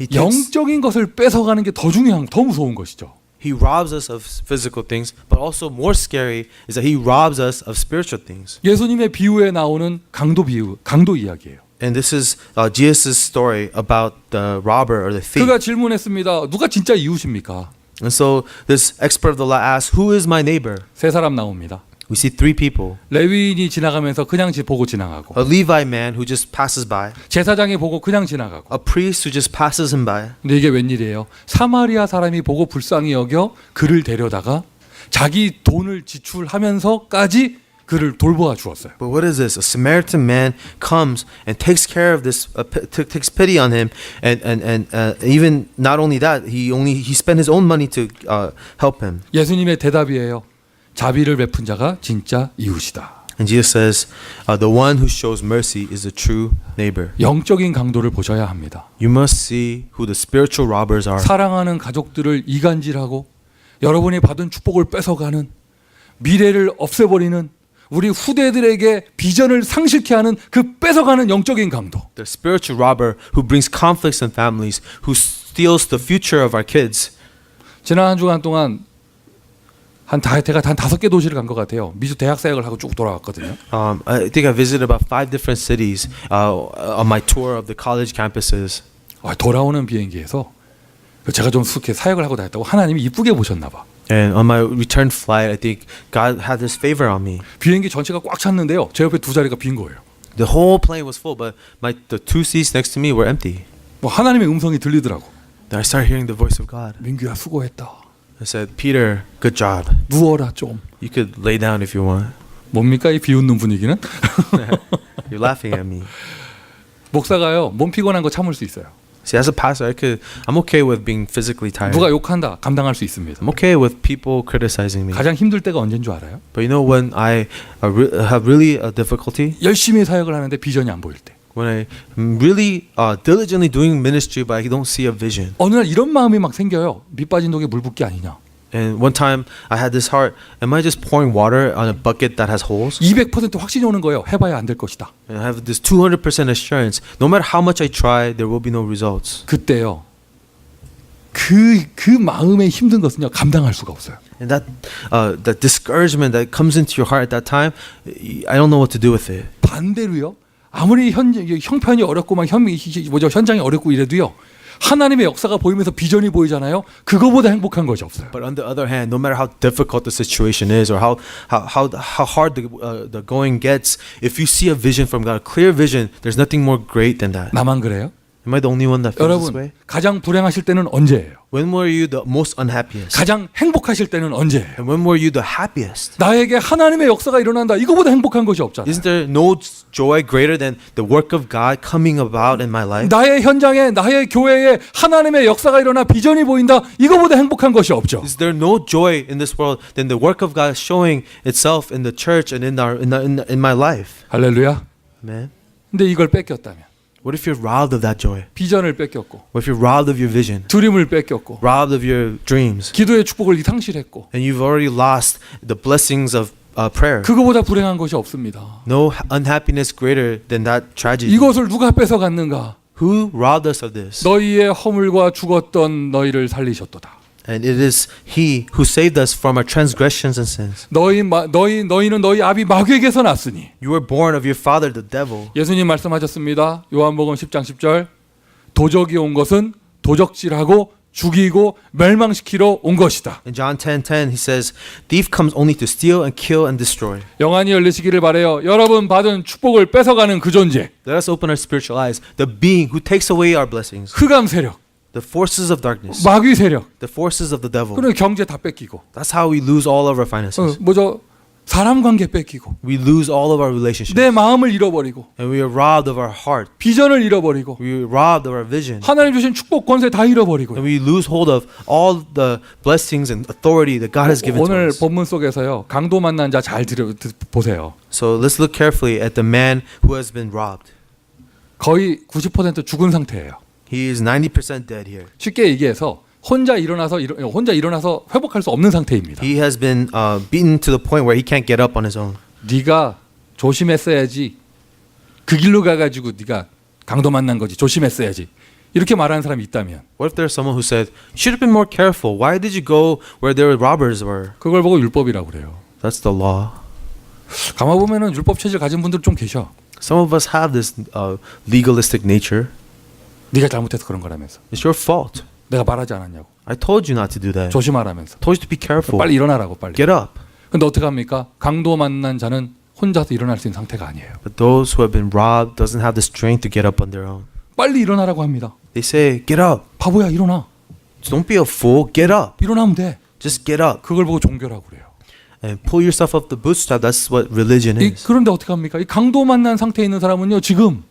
S2: He takes,
S1: 영적인 것을 뺏어가는 게 더 중요한, 더 무서운 것이죠.
S2: he robs us of physical things, but also more scary is that he robs us of spiritual things.
S1: 예수님의 비유에 나오는 강도 비유, 강도 이야기예요.
S2: And this is Jesus' story about the robber or the thief.
S1: 그가 질문했습니다. 누가 진짜 이웃입니까?
S2: And so this expert of the law asks, who is my neighbor?
S1: 세 사람 나옵니다.
S2: We see three people.
S1: 레위인이 지나가면서 그냥 보고 지나가고,
S2: A Levite man who just passes by.
S1: 제사장이 보고 그냥 지나가고.
S2: A priest who just passes him by.
S1: 근데 이게 웬일이에요? 사마리아 사람이 보고 불쌍히 여겨 그를 데려다가 자기 돈을 지출하면서까지 그를 돌보아 주었어요.
S2: But what is this? A Samaritan man comes and takes care of this, takes pity on him, and even not only that, he spent his own money to help him.
S1: 예수님의 대답이에요. 자비를 베푼 자가 진짜 이웃이다.
S2: And Jesus says, the one who shows mercy is a true neighbor.
S1: 영적인 강도를 보셔야 합니다.
S2: You must see who the spiritual robbers are.
S1: 사랑하는 가족들을 이간질하고 여러분이 받은 축복을 뺏어가는, 미래를 없애버리는, 우리 후대들에게 비전을 상실케 하는 그 뺏어가는 영적인 강도.
S2: The spiritual robber who brings conflicts in families, who steals the future of our kids.
S1: 지난 한 주간 동안 제가 한 5개 도시를 간 것 같아요. 미주 대학 사역을 하고 쭉 돌아왔거든요.
S2: I think I visited about 5 different cities on my tour of the college campuses.
S1: 돌아오는 비행기에서 제가 좀 이렇게 사역을 하고 다녔다고 하나님이 이쁘게 보셨나 봐.
S2: And on my return flight, I think God had His favor on me.
S1: 비행기 전체가 꽉 찼는데요. 제 옆에 두 자리가 빈 거예요.
S2: The whole plane was full, but the 2 seats next to me were empty.
S1: 뭐 하나님의 음성이 들리더라고.
S2: Then I started hearing the voice of God.
S1: 민규야 수고했다.
S2: I said, Peter, good job.
S1: 누워라 좀.
S2: You could lay down if you want.
S1: 뭡니까 이 비웃는 분위기는?
S2: You're laughing at me.
S1: 목사가요 몸 피곤한 거 참을 수 있어요.
S2: See, as a pastor, I'm okay with being physically tired.
S1: 누가 욕한다 감당할 수 있습니다.
S2: I'm okay with people criticizing me.
S1: 가장 힘들 때가 언제인 줄 알아요?
S2: But you know when I have really a difficulty?
S1: 열심히 사역을 하는데 비전이 안 보일 때.
S2: When I'm really diligently doing ministry, but I don't see a vision.
S1: 어느 날 이런 마음이 막 생겨요. 밑 빠진 독에 물 붓기 아니냐.
S2: And one time I had this heart, am I just pouring water on a bucket that has holes?
S1: 200% 확신이 오는 거예요. 해봐야 안 될 것이다.
S2: And I have this 200% assurance. No matter how much I try, there will be no results.
S1: 그때요. 그 마음의 힘든 것은요. 감당할 수가 없어요.
S2: And that discouragement that comes into your heart at that time, I don't know what to do with it.
S1: 반대로요. 아무리 형편이 어렵고 막 현장이 어렵고 이래도요. 하나님의 역사가 보이면서 비전이 보이잖아요. 그거보다 행복한 것이 없어요.
S2: But on the other hand, no matter how difficult the situation is or how hard the going gets, if you see a vision from God, a clear vision, there's nothing more great than that.
S1: 나만 그래요?
S2: Am I the only one that feels this way?
S1: 여러분, 가장 불행하실 때는 언제예요?
S2: When were you the most unhappiest?
S1: 가장 행복하실 때는 언제예요?
S2: And when were you the happiest?
S1: 나에게 하나님의 역사가 일어난다. 이거보다 행복한 것이 없잖아요.
S2: Isn't there no joy greater than the work of God coming about in my life?
S1: 나의 현장에 나의 교회에 하나님의 역사가 일어나 비전이 보인다. 이거보다 행복한 것이 없죠.
S2: Is there no joy in this world than the work of God showing itself in the church and in my life?
S1: 할렐루야.
S2: Man,
S1: 근데 이걸 뺏겼다면
S2: what if you're robbed of that joy?
S1: 비전을 뺏겼고
S2: What if you're robbed of your vision?
S1: 드림을 뺏겼고
S2: Robbed of your dreams?
S1: 기도의 축복을 상실했고
S2: And you've already lost the blessings of prayer.
S1: 그거보다 불행한 것이 없습니다.
S2: No unhappiness greater than that tragedy.
S1: 이것을 누가 뺏어갔는가?
S2: Who robbed us of this?
S1: 너희의 허물과 죽었던 너희를 살리셨도다.
S2: And it is He who saved us from our transgressions and sins.
S1: 너희는 너희 아비 마귀에게서 났으니.
S2: You were born of your father, the devil.
S1: 예수님 말씀하셨습니다. 요한복음 10장 10절. 도적이 온 것은 도적질하고 죽이고 멸망시키러 온 것이다.
S2: In John 10:10, He says, "Thief comes only to steal and kill and destroy."
S1: 영안이 열리시기를 바라요. 여러분 받은 축복을 뺏어가는 그 존재.
S2: Let us open our spiritual eyes. The being who takes away our blessings,
S1: 흑암 세력,
S2: the forces of darkness,
S1: 마귀 세력.
S2: the forces of the devil.
S1: 그리고 경제 다 뺏기고.
S2: That's how we lose all of our finances.
S1: 사람 관계 뺏기고.
S2: We lose all of our relationships.
S1: 내 마음을 잃어버리고.
S2: And we are robbed of our heart.
S1: 비전을 잃어버리고.
S2: We are robbed of our vision.
S1: 하나님 주신 축복 권세 다 잃어버리고.
S2: And we lose hold of all the blessings and authority that God has given to
S1: 오늘
S2: us.
S1: 본문 속에서요. 강도 만난 자 잘 보세요.
S2: So let's look carefully at the man who has been robbed.
S1: 거의 90% 죽은 상태예요.
S2: He is 90% dead here.
S1: 쉽게 얘기해서 혼자 일어나서 회복할 수 없는 상태입니다.
S2: He has been beaten to the point where he can't get up on his own.
S1: 네가 조심했어야지. 그 길로 가가지고 네가 강도 만난 거지. 조심했어야지. 이렇게 말하는 사람이 있다면
S2: What if there's someone who said, "You should have been more careful. Why did you go where there were robbers were?"
S1: 그걸 보고 율법이라고 그래요.
S2: That's the law.
S1: 가만 보면은 율법 체질 가진 분들 좀 계셔.
S2: Some of us have this legalistic nature.
S1: 네가 잘못해서 그런 거라면서.
S2: It's your fault.
S1: 내가 말하지 않았냐고.
S2: I told you not to do that.
S1: 조심하라면서.
S2: Told you to be careful.
S1: 빨리 일어나라고 빨리.
S2: Get up.
S1: 근데 어떻게 합니까? 강도 만난 자는 혼자서 일어날 수 있는 상태가 아니에요.
S2: But those who have been robbed doesn't have the strength to get up on their own.
S1: 빨리 일어나라고 합니다.
S2: They say, "Get up.
S1: 바보야 일어나.
S2: Don't be a fool. Get up.
S1: 일어나면 돼.
S2: Just get up
S1: 그걸 보고 종교라고 그래요.
S2: and pull yourself up the bootstrap." That's what religion is.
S1: 그런데 어떻게 합니까? 이 강도 만난 상태에 있는 사람은요. 지금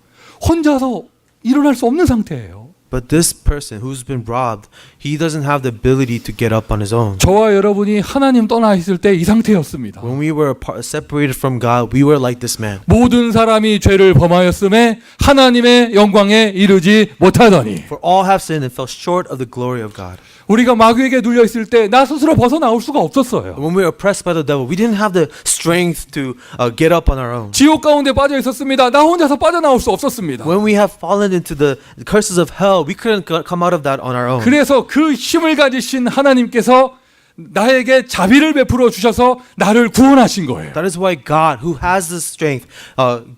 S1: 혼자서 일어날 수 없는 상태예요.
S2: But this person who's been robbed, he doesn't have the ability to get up on his own.
S1: 저와 여러분이 하나님 떠나 있을 때 이 상태였습니다.
S2: When we were separated from God, we were like this man.
S1: 모든 사람이 죄를 범하였음에 하나님의 영광에 이르지 못하더니.
S2: For all have sinned and fell short of the glory of God.
S1: 우리가 마귀에게 눌려 있을 때 나 스스로 벗어나올 수가 없었어요.
S2: When we were oppressed by the devil, we didn't have the strength to get up on our own.
S1: 지옥 가운데 빠져 있었습니다. 나 혼자서 빠져나올 수 없었습니다.
S2: When we have fallen into the curses of hell, we couldn't come out of that on our own.
S1: 그래서 그 힘을 가지신 하나님께서 나에게 자비를 베풀어 주셔서 나를 구원하신 거예요.
S2: That is why God, who has the strength,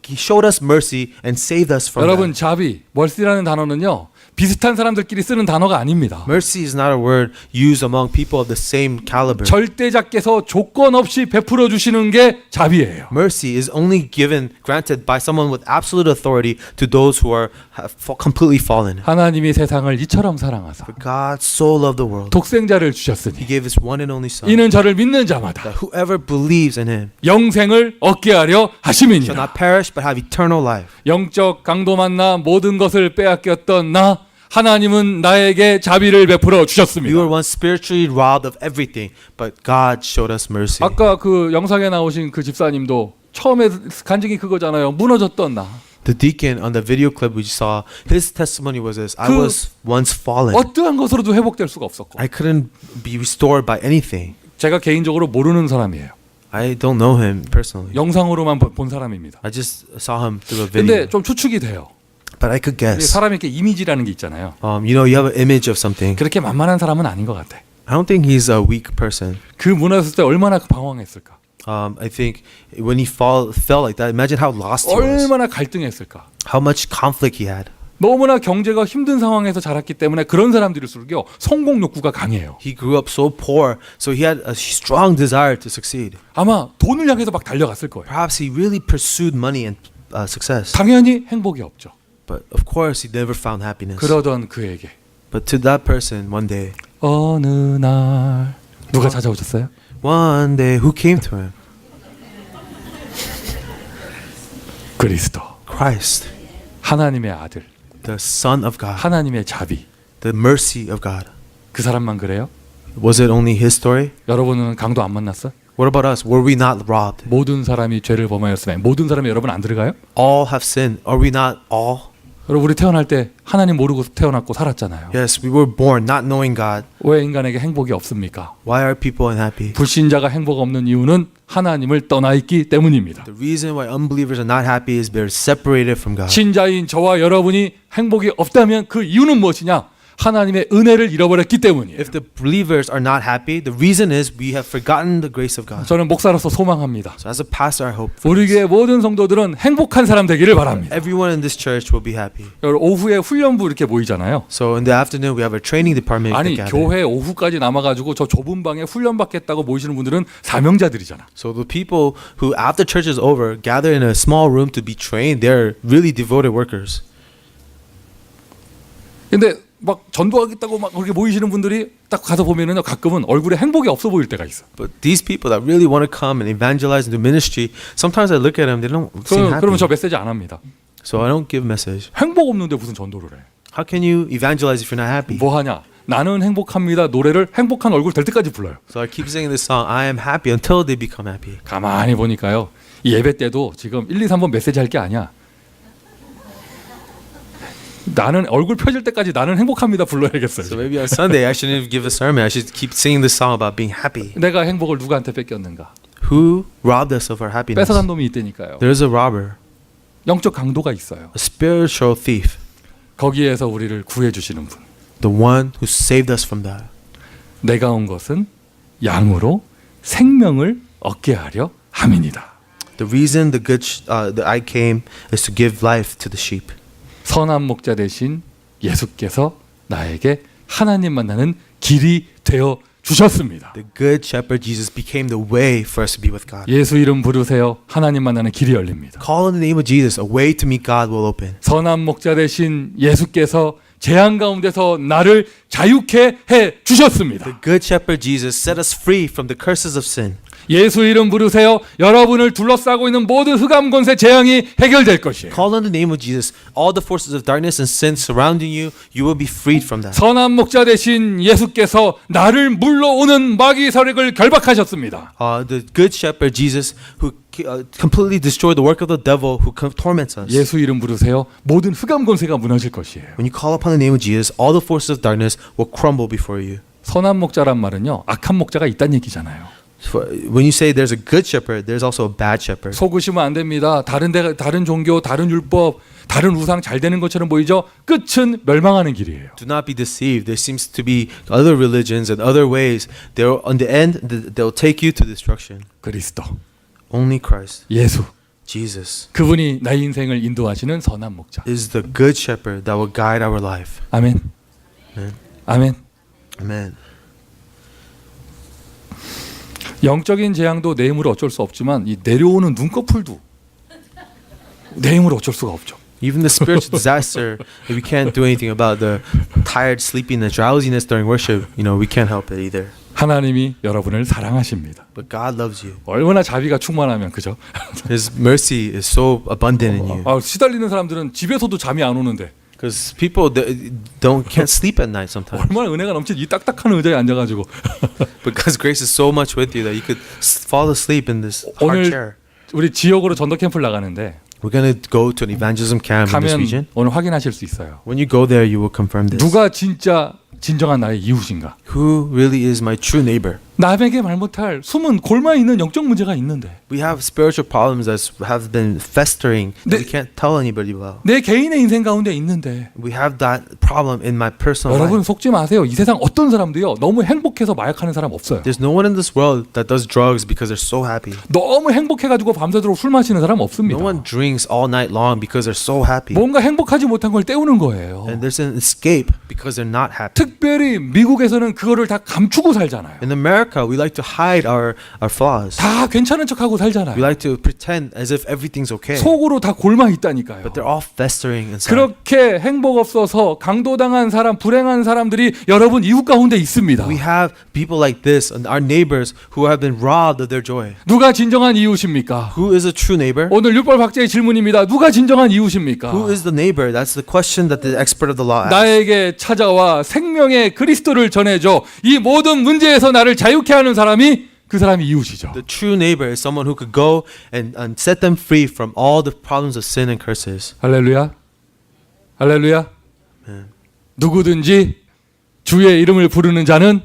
S2: he showed us mercy and saved us from
S1: 여러분
S2: that.
S1: 자비, 멀시라는 단어는요. 비슷한 사람들끼리 쓰는 단어가 아닙니다.
S2: Mercy is not a word used among people of the same caliber.
S1: 절대자께서 조건 없이 베풀어 주시는 게 자비예요.
S2: Mercy is only granted by someone with absolute authority to those who have completely fallen.
S1: 하나님이 세상을 이처럼 사랑하사
S2: For God so loved the world,
S1: 독생자를
S2: He
S1: 주셨으니
S2: gave His one and only Son,
S1: 이는 저를 믿는 자마다
S2: that whoever believes in Him
S1: 영생을 얻게 하려
S2: shall
S1: 하심이니라.
S2: not perish but have eternal life.
S1: 영적 강도 만나 모든 것을 빼앗겼던 나 하나님은 나에게 자비를 베풀어
S2: We
S1: 주셨습니다.
S2: were once spiritually robbed of everything, but God showed us mercy.
S1: 아까 그 영상에 나오신 그 집사님도 처음에 간증이 그거잖아요. 무너졌던 나.
S2: The deacon on the video clip we saw, his testimony was this: I
S1: 그
S2: was once fallen.
S1: 어떠한 것으로도 회복될 수가 없었고
S2: I couldn't be restored by anything.
S1: 제가 개인적으로 모르는 사람이에요.
S2: I don't know him personally.
S1: 영상으로만 본 사람입니다.
S2: I just saw him through a video.
S1: 근데 좀 추측이 돼요.
S2: But I could guess.
S1: 사람이 이렇게 이미지라는 게 있잖아요.
S2: You know, you have an image of something.
S1: 그렇게 만만한 사람은 아닌 것 같아.
S2: I don't think he's a weak person.
S1: 그 무너졌을 때 얼마나 방황했을까?
S2: I think when he fell like that, imagine how lost he was.
S1: 얼마나 갈등했을까?
S2: How much conflict he had.
S1: 너무나 경제가 힘든 상황에서 자랐기 때문에 그런 사람들일수록요 성공 욕구가 강해요.
S2: He grew up so poor, so he had a strong desire to succeed.
S1: 아마 돈을 향해서 막 달려갔을 거예요.
S2: Perhaps he really pursued money and success.
S1: 당연히 행복이 없죠.
S2: But of course, he never found happiness.
S1: 그러던 그에게
S2: But to that person, one day,
S1: 어느 날 누가 찾아오셨어요?
S2: who came to him?
S1: 그리스도,
S2: Christ,
S1: 하나님의 아들,
S2: the Son of God,
S1: 하나님의 자비.
S2: the mercy of God.
S1: 그 사람만 그래요?
S2: Was it only his story?
S1: 여러분은 강도 안 만났어?
S2: What about us? Were we not robbed?
S1: 모든 사람이 죄를 범하였으면 모든 사람이 여러분 안 들어가요?
S2: All have sinned. Are we not all?
S1: 여러분 우리 태어날 때 하나님 모르고 태어났고 살았잖아요.
S2: Yes, we were born not knowing God.
S1: 왜 인간에게 행복이 없습니까?
S2: Why are people unhappy?
S1: 불신자가 행복 없는 이유는 하나님을 떠나 있기 때문입니다.
S2: The reason why unbelievers are not happy is they're separated from God.
S1: 신자인 저와 여러분이 행복이 없다면 그 이유는 무엇이냐? 하나님의 은혜를 잃어버렸기 때문이에요.
S2: If the believers are not happy, the reason is we have forgotten the grace of God.
S1: 저는 목사로서 소망합니다.
S2: So as a pastor, I hope for
S1: 우리
S2: this.
S1: 교회 모든 성도들은 행복한 사람 되기를 바랍니다.
S2: Everyone in this church will be happy.
S1: 여러분 오후에 훈련부 이렇게 모이잖아요.
S2: So in the afternoon, we have a training department.
S1: 아니
S2: that gather.
S1: 교회 오후까지 남아가지고 저 좁은 방에 훈련 받겠다고 모이시는 분들은 사명자들이잖아.
S2: So the people who after church is over gather in a small room to be trained, they're really devoted workers.
S1: 근데 막 전도하겠다고 막 그렇게 모이시는 분들이 딱 가서 보면은 가끔은 얼굴에 행복이 없어 보일 때가 있어.
S2: But these people that really want to come and evangelize and do ministry, sometimes I look at them, they don't seem happy.
S1: 그러면 저 메시지 안 합니다.
S2: So I don't give message.
S1: 행복 없는데 무슨 전도를 해?
S2: How can you evangelize if you're not happy?
S1: 뭐 하냐? 나는 행복합니다 노래를 행복한 얼굴 될 때까지 불러요.
S2: So I keep singing this song, I am happy until they become happy.
S1: 가만히 보니까요. 이 예배 때도 지금 1, 2, 3번 메시지 할 게 아니야. 나는 얼굴 펴질 때까지 나는 행복합니다 불러야겠어요.
S2: So maybe on Sunday I shouldn't give a sermon. I should keep singing this song about being happy.
S1: 내가 행복을 누구한테 뺏겼는가?
S2: Who robbed us of our happiness?
S1: 뺏어간 놈이 있다니까요.
S2: There's a robber,
S1: 영적 강도가 있어요.
S2: a spiritual thief,
S1: 거기에서 우리를 구해 주시는 분.
S2: the one who saved us from that.
S1: 내가 온 것은 양으로 생명을 얻게 하려 함이니라.
S2: The reason that I came is to give life to the sheep.
S1: 선한 목자 대신 예수께서 나에게 하나님 만나는 길이 되어 주셨습니다.
S2: The good shepherd Jesus became the way for us to be with God.
S1: 예수 이름 부르세요. 하나님 만나는 길이 열립니다.
S2: Call in the name of Jesus, a way to meet God will open.
S1: 선한 목자 대신 예수께서 재앙 가운데서 나를 자유케 해 주셨습니다.
S2: The good shepherd Jesus set us free from the curses of sin.
S1: 예수 이름 부르세요. 여러분을 둘러싸고 있는 모든 흑암 권세 재앙이 해결될 것이에요.
S2: Call on the name of Jesus. All the forces of darkness and sin surrounding you, you will be freed from that.
S1: 선한 목자 대신 예수께서 나를 물러오는 마귀 세력을 결박하셨습니다.
S2: The good shepherd Jesus who completely destroyed the work of the devil who torments us.
S1: 예수 이름 부르세요. 모든 흑암 권세가 무너질 것이에요.
S2: When you call upon the name of Jesus, all the forces of darkness will crumble before you.
S1: 선한 목자란 말은요. 악한 목자가 있다는 얘기잖아요.
S2: When you say there's a good shepherd, there's also a bad shepherd.
S1: 속으시면 안 됩니다. 다른 종교, 다른 율법, 다른 우상 잘 되는 것처럼 보이죠? 끝은 멸망하는 길이에요.
S2: Do not be deceived. There seems to be other religions and other ways. They'll, on the end, they'll take you to destruction.
S1: 그리스도,
S2: Only Christ,
S1: 예수,
S2: Jesus,
S1: 그분이 나의 인생을 인도하시는 선한 목자.
S2: is the good shepherd that will guide our life.
S1: 아멘.
S2: Amen.
S1: 아멘.
S2: Amen.
S1: 영적인 재앙도 내 힘으로 어쩔 수 없지만 이 내려오는 눈꺼풀도 내 힘으로 어쩔 수가 없죠.
S2: Even the spiritual disaster, we can't do anything about the tired, sleepiness, drowsiness during worship. We can't help it either.
S1: 하나님이 여러분을 사랑하십니다.
S2: But God loves you.
S1: 얼마나 자비가 충만하면 그죠?
S2: His mercy is so abundant in you.
S1: 시달리는 사람들은 집에서도 잠이 안 오는데
S2: Because people can't sleep at night sometimes.
S1: 얼마나 은혜가 넘친 이 딱딱한 의자에 앉아가지고
S2: Because grace is so much with you that you could fall asleep in this hard
S1: 오늘
S2: chair.
S1: 우리 지역으로 전도 캠프를 나가는데
S2: We're going to go to an evangelism camp in this
S1: 가면
S2: region.
S1: 오늘 확인하실 수 있어요.
S2: When you go there, you will confirm this.
S1: 누가 진짜 진정한 나의 이웃인가?
S2: Who really is my true neighbor?
S1: 남에게 말 못할 숨은 골마 있는 영적 문제가 있는데
S2: We have spiritual problems that have been festering that
S1: 네.
S2: we can't tell anybody about.
S1: 내 개인의 인생 가운데 있는데
S2: We have that problem in my personal
S1: 여러분
S2: life.
S1: 속지 마세요. 이 세상 어떤 사람도요 너무 행복해서 마약하는 사람 없어요.
S2: There's no one in this world that does drugs because they're so happy.
S1: 너무 행복해가지고 밤새도록 술 마시는 사람 없습니다.
S2: No one drinks all night long because they're so happy.
S1: 뭔가 행복하지 못한 걸 때우는 거예요.
S2: And there's an escape because they're not happy.
S1: 특별히 미국에서는 그거를 다 감추고 살잖아요.
S2: In America, we like to hide our flaws.
S1: 다 괜찮은 척하고
S2: We
S1: 살잖아요.
S2: like to pretend as if everything's okay.
S1: 속으로 다 골마 있다니까요.
S2: But they're all festering inside.
S1: 그렇게 행복 없어서 강도당한 사람, 불행한 사람들이 여러분 이웃 가운데 있습니다.
S2: We have people like this and our neighbors who have been robbed of their joy.
S1: 누가 진정한 이웃입니까?
S2: Who is a true neighbor?
S1: 오늘 율법 학자의 질문입니다. 누가 진정한 이웃입니까?
S2: Who is the neighbor? That's the question that the expert of the law asks.
S1: 나에게 찾아와 생명의 그리스도를 전해줘. 이 모든 문제에서 나를 자유케 하는 사람이 그 사람이 이웃이죠.
S2: The true neighbor is someone who could go and set them free from all the problems of sin and curses.
S1: 할렐루야. 할렐루야. 누구든지 주의 이름을 부르는 자는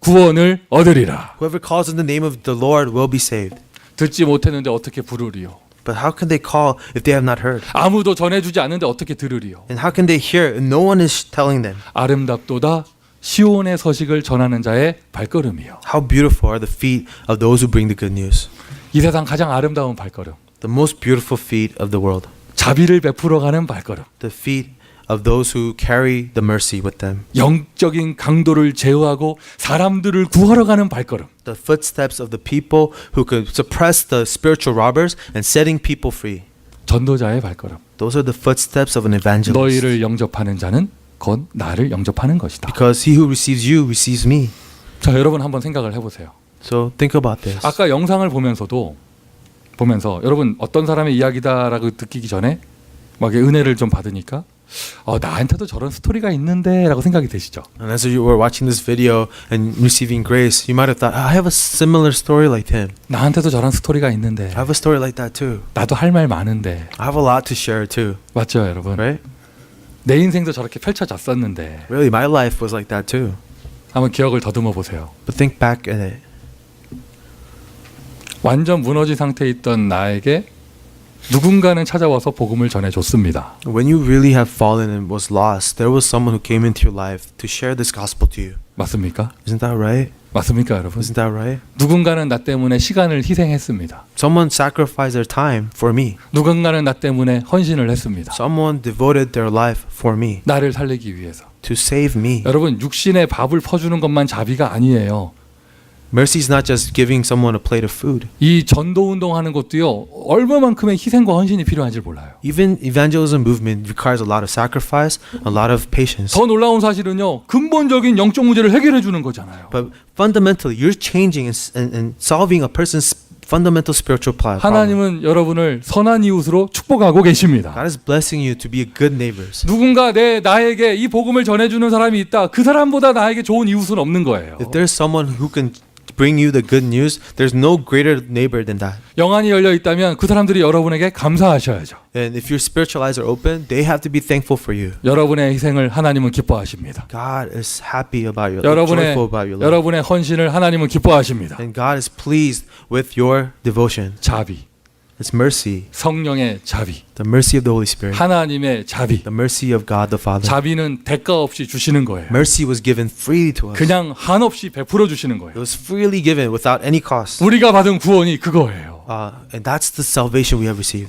S1: 구원을 얻으리라.
S2: Whoever calls in the name of the Lord will be saved.
S1: 듣지 못했는데 어떻게 부르리요?
S2: But how can they call if they have not heard?
S1: 아무도 전해주지 않는데 어떻게 들으리요?
S2: And how can they hear if no one is telling them?
S1: 아름답도다 시온의 서식을 전하는 자의 발걸음이요.
S2: How beautiful are the feet of those who bring the good news.
S1: 이 세상 가장 아름다운 발걸음.
S2: The most beautiful feet of the world.
S1: 자비를 베풀어 가는 발걸음.
S2: The feet of those who carry the mercy with them.
S1: 영적인 강도를 제어하고 사람들을 구하러 가는 발걸음.
S2: The footsteps of the people who could suppress the spiritual robbers and setting people free.
S1: 전도자의 발걸음.
S2: Those are the footsteps of an evangelist.
S1: 너희를 영접하는 자는 곧 나를 영접하는 것이다.
S2: Because he who receives you receives me.
S1: 자, 여러분 한번 생각을 해보세요.
S2: So think about this.
S1: 아까 영상을 보면서 여러분 어떤 사람의 이야기다라고 느끼기 전에 막 은혜를 좀 받으니까 나한테도 저런 스토리가 있는데라고 생각이 되시죠?
S2: And as you were watching this video and receiving grace, you might have thought, I have a similar story like him.
S1: 나한테도 저런 스토리가 있는데
S2: I have a story like that too.
S1: 나도 할 말 많은데
S2: I have a lot to share too.
S1: 맞죠, 여러분?
S2: Right?
S1: 내 인생도 저렇게 펼쳐졌었는데
S2: Really, my life was like that too.
S1: 한번 기억을 더듬어 보세요.
S2: But think back at it.
S1: 완전 무너진 상태에 있던 나에게 누군가는 찾아와서 복음을 전해줬습니다.
S2: When you really have fallen and was lost, there was someone who came into your life to share this gospel to you.
S1: 맞습니까?
S2: Isn't that right?
S1: 맞습니까, 여러분?
S2: Isn't that right?
S1: 누군가는 나 때문에 시간을 희생했습니다.
S2: Someone sacrificed their time for me.
S1: 누군가는 나 때문에 헌신을 했습니다.
S2: Someone devoted their life for me,
S1: 나를 살리기 위해서.
S2: to save me.
S1: 여러분, 육신의 밥을 퍼주는 것만 자비가 아니에요.
S2: Mercy is not just giving someone a plate of food.
S1: 이 전도 운동하는 것도요, 얼마만큼의 희생과 헌신이 필요한지 몰라요.
S2: Even evangelism movement requires a lot of sacrifice, a lot of patience.
S1: 더 놀라운 사실은요, 근본적인 영적 문제를 해결해 주는 거잖아요.
S2: But fundamentally, you're changing and solving a person's fundamental spiritual problem.
S1: 하나님은 여러분을 선한 이웃으로 축복하고 계십니다.
S2: God is blessing you to be a good neighbors.
S1: 누군가 나에게 이 복음을 전해주는 사람이 있다. 그 사람보다 나에게 좋은 이웃은 없는 거예요.
S2: If there's someone who can bring you the good news, there's no greater neighbor than that.
S1: 영안이 열려 있다면 그 사람들이 여러분에게 감사하셔야죠.
S2: And if your spiritual eyes are open, they have to be thankful for you.
S1: 여러분의 희생을 하나님은 기뻐하십니다.
S2: God is happy about your
S1: 여러분의
S2: joyful about your life.
S1: 여러분의 헌신을 하나님은 기뻐하십니다.
S2: And God is pleased with your devotion.
S1: 자비,
S2: It's mercy,
S1: 성령의 자비,
S2: the mercy of the Holy Spirit,
S1: 하나님의 자비.
S2: the mercy of God the Father.
S1: 자비는 대가 없이 주시는 거예요.
S2: Mercy was given freely to us.
S1: 그냥 한없이 베풀어 주시는
S2: It
S1: 거예요.
S2: was freely given without any cost.
S1: 우리가 받은 구원이 그거예요.
S2: And that's the salvation we have received.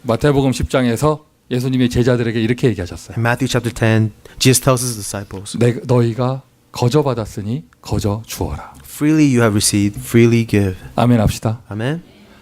S1: 마태복음 10장에서 예수님이 제자들에게 이렇게 얘기하셨어요.
S2: In Matthew chapter 10, Jesus tells his disciples,
S1: 너희가 거저 받았으니 거저 주어라.
S2: freely you have received, freely give.
S1: 아멘 합시다.
S2: Amen?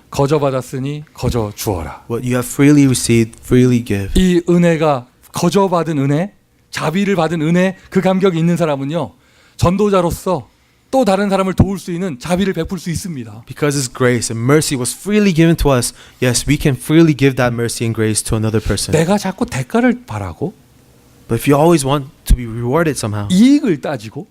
S1: 거저 받았으니 거저 주어라.
S2: What you have freely received, freely give.
S1: 이 은혜가 거저 받은 은혜, 자비를 받은 은혜, 그 감격이 있는 사람은요, 전도자로서 또 다른 사람을 도울 수 있는 자비를 베풀 수 있습니다.
S2: Because His grace and mercy was freely given to us, yes, we can freely give that mercy and grace to another person.
S1: 내가 자꾸 대가를 바라고
S2: But if you always want to be rewarded somehow,
S1: 이익을 따지고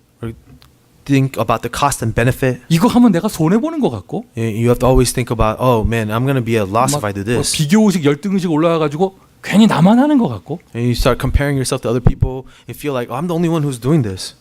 S2: think about the cost and benefit.
S1: 이거 하면 내가 손해 보는 것 같고
S2: You have to always think about, oh man, I'm gonna be at loss if I do
S1: 뭐
S2: this.
S1: 비교의식 열등의식 올라와가지고 괜히 나만 하는 것 같고
S2: And you start comparing yourself to other people and feel like, oh, I'm the only one who's doing this.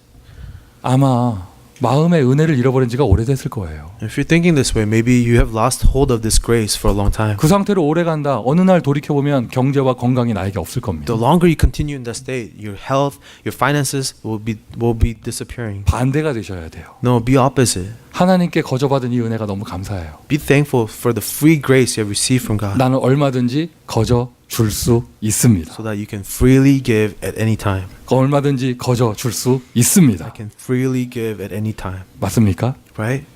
S1: 아마 마음의 은혜를 잃어버린 지가 오래됐을 거예요.
S2: If you're thinking this way, maybe you have lost hold of this grace for a long time.
S1: 그 상태로 오래 간다. 어느 날 돌이켜 보면 경제와 건강이 나에게 없을 겁니다.
S2: The longer you continue in that state, your health, your finances will be disappearing.
S1: 반대가 되셔야 돼요.
S2: No, be opposite.
S1: 하나님께 거저받은 이 은혜가 너무 감사해요.
S2: Be thankful for the free grace you have received from God,
S1: 나는 얼마든지 거저 줄 수 있습니다.
S2: so that you can freely give at any time.
S1: 얼마든지 거저 줄 수
S2: I
S1: 있습니다.
S2: can freely give at any time.
S1: 맞습니까?
S2: Right?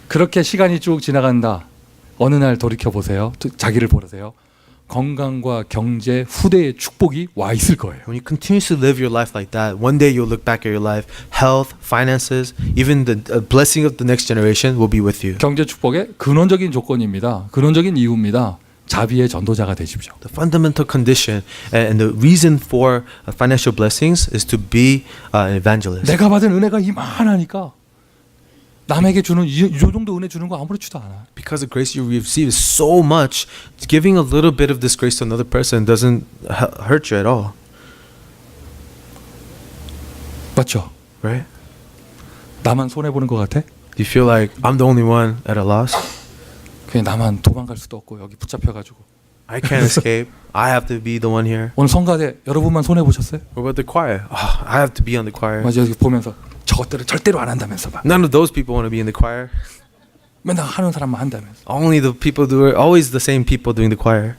S1: 그렇게 시간이 쭉 지나간다. 어느 날 돌이켜 보세요. 자기를 보세요. 건강과 경제, 후대의 축복이 와 있을 거예요.
S2: When you continuously live your life like that, one day you'll look back at your life, health, finances, even the blessing of the next generation will be with you.
S1: 경제 축복의 근원적인 조건입니다. 근원적인 이유입니다. 자비의 전도자가 되십시오.
S2: The fundamental condition and the reason for financial blessings is to be an evangelist.
S1: 내가 받은 은혜가 이만하니까 남에게 주는 이 정도 은혜 주는 거 아무렇지도 않아.
S2: Because the grace you receive is so much, giving a little bit of this grace to another person doesn't hurt you at all.
S1: 맞죠?
S2: Right?
S1: 나만 손해 보는 것 같아?
S2: Do you feel like I'm the only one at a loss?
S1: 그냥 나만 도망갈 수도 없고 여기 붙잡혀가지고.
S2: I can't escape. I have to be the one here.
S1: 오늘 성가대 여러분만 손해 보셨어요?
S2: What about the choir? Oh, I have to be on the choir.
S1: 맞아 여기 보면서 저것들을 절대로 안 한다면서 막
S2: None of those people want to be in the choir.
S1: 맨날 하는 사람만 한다면서.
S2: Only the people do it. Always the same people doing the choir.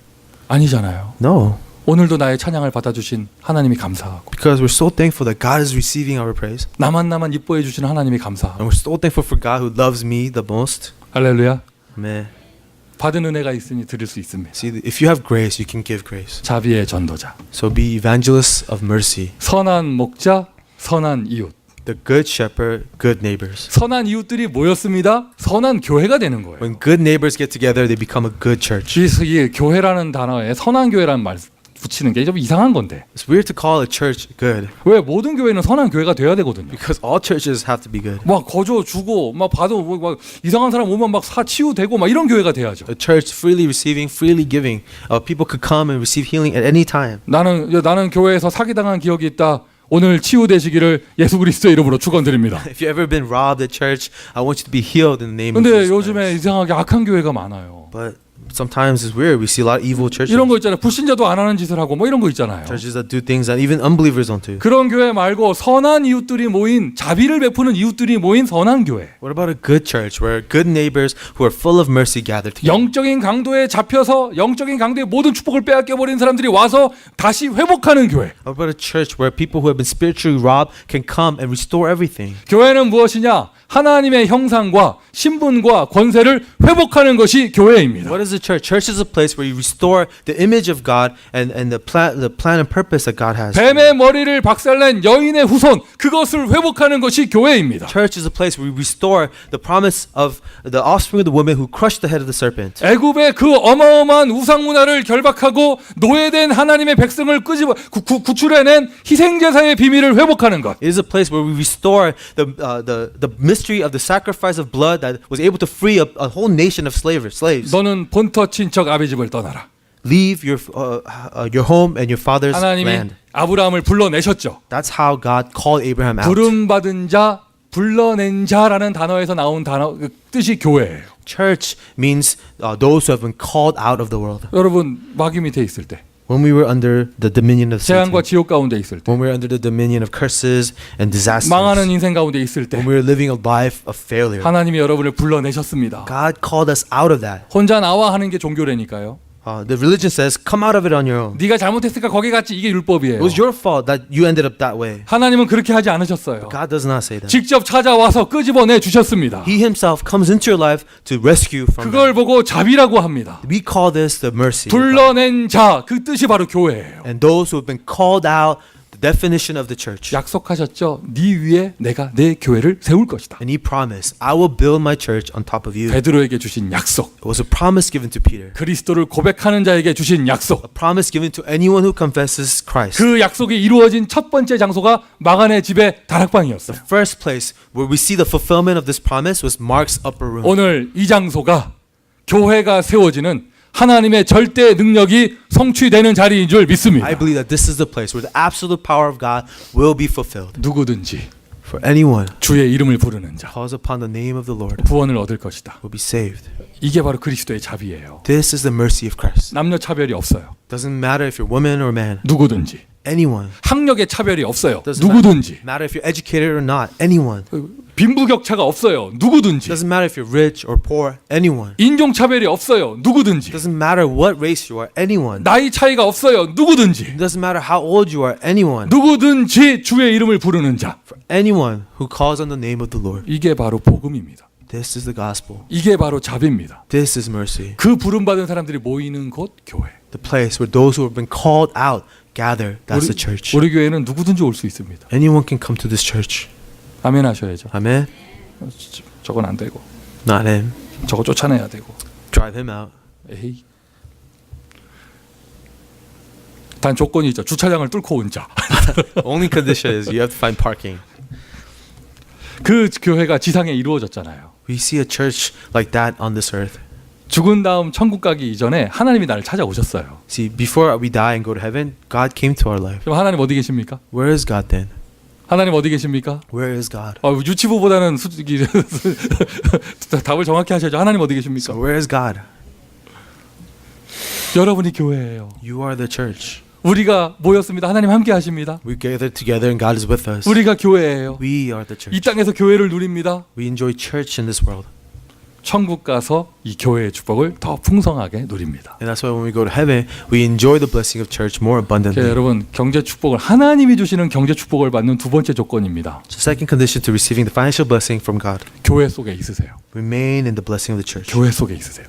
S1: 아니잖아요.
S2: No,
S1: 오늘도 나의 찬양을 받아주신 하나님이 감사하고
S2: because we're so thankful that God is receiving our praise,
S1: 나만 이뻐해 주시는 하나님이 감사하고.
S2: and we're so thankful for God who loves me the most.
S1: 할렐루야.
S2: Man,
S1: 받은 은혜가 있으니 드릴 수 있습니다.
S2: see, if you have grace, you can give grace.
S1: 자비의 전도자,
S2: So be evangelists of mercy,
S1: 선한 목자, 선한 이웃.
S2: the good shepherd, good neighbors.
S1: 선한 이웃들이 모였습니다. 선한 교회가 되는 거예요.
S2: When good neighbors get together, they become a good church.
S1: 이 교회라는 단어에 선한 교회라는 말 붙이는 게 좀 이상한 건데
S2: It's weird to call a church good
S1: 왜 모든 교회는 선한 교회가 돼야 되거든요.
S2: because all churches have to be good.
S1: 막 거저 주고 막 받아 막 이상한 사람 오면 막 치유되고 막 이런 교회가 돼야죠.
S2: A church freely receiving, freely giving. People could come and receive healing at any time.
S1: 나는 교회에서 사기당한 기억이 있다. 오늘 치유되시기를 예수 그리스도의 이름으로 축원드립니다.
S2: If you've ever been robbed at church, I want you to be healed in the name of
S1: 근데
S2: Jesus
S1: 요즘에
S2: Christ.
S1: 이상하게 악한 교회가 많아요.
S2: But sometimes it's weird. We see a lot of evil churches.
S1: 이런 거 있잖아요. 불신자도 안 하는 짓을 하고 뭐 이런 거 있잖아요.
S2: Churches that do things that even unbelievers don't do.
S1: 그런 교회 말고 선한 이웃들이 모인 자비를 베푸는 이웃들이 모인 선한 교회.
S2: What about a good church where good neighbors who are full of mercy gather together?
S1: 영적인 강도에 잡혀서 영적인 강도의 모든 축복을 빼앗겨 버린 사람들이 와서 다시 회복하는 교회.
S2: What about a church where people who have been spiritually robbed can come and restore everything?
S1: 교회는 무엇이냐? 하나님의 형상과 신분과 권세를 회복하는 것이 교회입니다.
S2: What is the church? Church is a place where you restore the image of God and the plan and purpose that God has.
S1: 뱀의 머리를 박살낸 여인의 후손 그것을 회복하는 것이 교회입니다.
S2: Church is a place where we restore the promise of the offspring of the woman who crushed the head of the serpent.
S1: 애굽의 그 어마어마한 우상 문화를 결박하고 노예된 하나님의 백성을 구출해낸 희생 제사의 비밀을 회복하는 것.
S2: It is a place where we restore the mystery of the sacrifice of blood that was able to free a whole nation of slaves.
S1: 너는 본터 친척 아비 집을 떠나라.
S2: Leave your home and your father's
S1: 하나님이
S2: land.
S1: 아브라함을 불러내셨죠.
S2: That's how God called Abraham out.
S1: 부름받은 자, 불러낸 자라는 단어에서 나온 단어 그 뜻이 교회예요.
S2: Church means those who have been called out of the world.
S1: 여러분 마귀 밑에 있을 때,
S2: When we were under the dominion of Satan,
S1: 재앙과 지옥 가운데 있을 때,
S2: when we were under the dominion of curses and disasters,
S1: 망하는 인생 가운데 있을 때
S2: when we were living a life of failure,
S1: 하나님이 여러분을 불러내셨습니다.
S2: God called us out of that.
S1: 혼자 나와 하는 게 종교라니까요.
S2: The religion says, come out of it on your own.
S1: 네가 잘못했으니까 거기 갔지 이게
S2: It
S1: 율법이에요.
S2: was your fault that you ended up that way.
S1: 하나님은 그렇게 하지 않으셨어요.
S2: God does not say that.
S1: 직접 찾아와서 끄집어내 주셨습니다.
S2: He himself comes into your life to rescue from
S1: 그걸
S2: that.
S1: 보고 자비라고 합니다.
S2: We call this the mercy of God.
S1: 불러낸 자, 그 뜻이 바로 교회예요.
S2: And those who have been called out, definition of the church.
S1: 약속하셨죠. 네 위에 내가 내 교회를 세울 것이다.
S2: And he promised, I will build my church on top of you. It
S1: 베드로에게 주신 약속,
S2: was a promise given to Peter.
S1: 그리스도를 고백하는 자에게 주신 약속.
S2: A promise given to anyone who confesses Christ.
S1: 그 약속이 이루어진 첫 번째 장소가 마간의 집의 다락방이었어요.
S2: First place where we see the fulfillment of this promise was Mark's upper room.
S1: 오늘 이 장소가 교회가 세워지는 하나님의 절대 능력이 성취되는 자리인 줄 믿습니다.
S2: I believe that this is the place where the absolute power of God will be fulfilled.
S1: 누구든지
S2: For anyone
S1: 주의 이름을 부르는 자
S2: calls upon the name of the Lord
S1: 구원을 얻을 것이다.
S2: will be saved.
S1: 이게 바로 그리스도의 자비예요.
S2: This is the mercy of Christ.
S1: 남녀 차별이 없어요.
S2: Doesn't matter if you're woman or man.
S1: 누구든지.
S2: Anyone.
S1: 학력의 차별이 없어요.
S2: Doesn't
S1: 누구든지.
S2: matter if you're educated or not. Anyone.
S1: 빈부격차가 없어요. 누구든지.
S2: Doesn't matter if you're rich or poor. Anyone.
S1: 인종 차별이 없어요. 누구든지.
S2: Doesn't matter what race you are. Anyone.
S1: 나이 차이가 없어요. 누구든지.
S2: Doesn't matter how old you are. Anyone.
S1: 누구든지 주의 이름을 부르는 자.
S2: For anyone who calls on the name of the Lord.
S1: 이게 바로 복음입니다.
S2: This is the gospel.
S1: 이게 바로 자비입니다.
S2: This is mercy.
S1: 그 부름 받은 사람들이 모이는 곳 교회.
S2: The place where those who have been called out gather. That's the church.
S1: 우리 교회는 누구든지 올 수 있습니다.
S2: Anyone can come to this church.
S1: 아멘 하셔야죠.
S2: Amen.
S1: 저건 안 되고
S2: Not him.
S1: 저거 쫓아내야 되고.
S2: Drive him out.
S1: 에이. 단 조건이 있죠. 주차장을 뚫고 온 자.
S2: Only condition is you have to find parking.
S1: 그 교회가 지상에 이루어졌잖아요.
S2: We see a church like that on this earth.
S1: 죽은 다음 천국 가기 이전에 하나님이 나를 찾아오셨어요.
S2: See, before we die and go to heaven, God came to our life.
S1: 그럼 하나님 어디 계십니까?
S2: Where is God then?
S1: 하나님 어디 계십니까?
S2: Where is God?
S1: 유치부보다는 답을 정확히 하셔야죠. 하나님 어디 계십니까?
S2: So where is God?
S1: 여러분이 교회예요.
S2: You are the church.
S1: 우리가 모였습니다. 하나님 함께 하십니다.
S2: We gather together and God is with us.
S1: 우리가 교회예요.
S2: We are the
S1: 이
S2: church.
S1: 땅에서 교회를 누립니다.
S2: We enjoy church in this world.
S1: 천국 가서 이 교회의 축복을 더 풍성하게 누립니다.
S2: And that's why when we go to heaven, we enjoy the blessing of church more abundantly.
S1: 여러분, 경제 축복을 하나님이 주시는 경제 축복을 받는 두 번째 조건입니다.
S2: So second condition to receiving the financial blessing from God.
S1: 교회 속에 있으세요.
S2: Remain in the blessing of the church.
S1: 교회 속에 있으세요.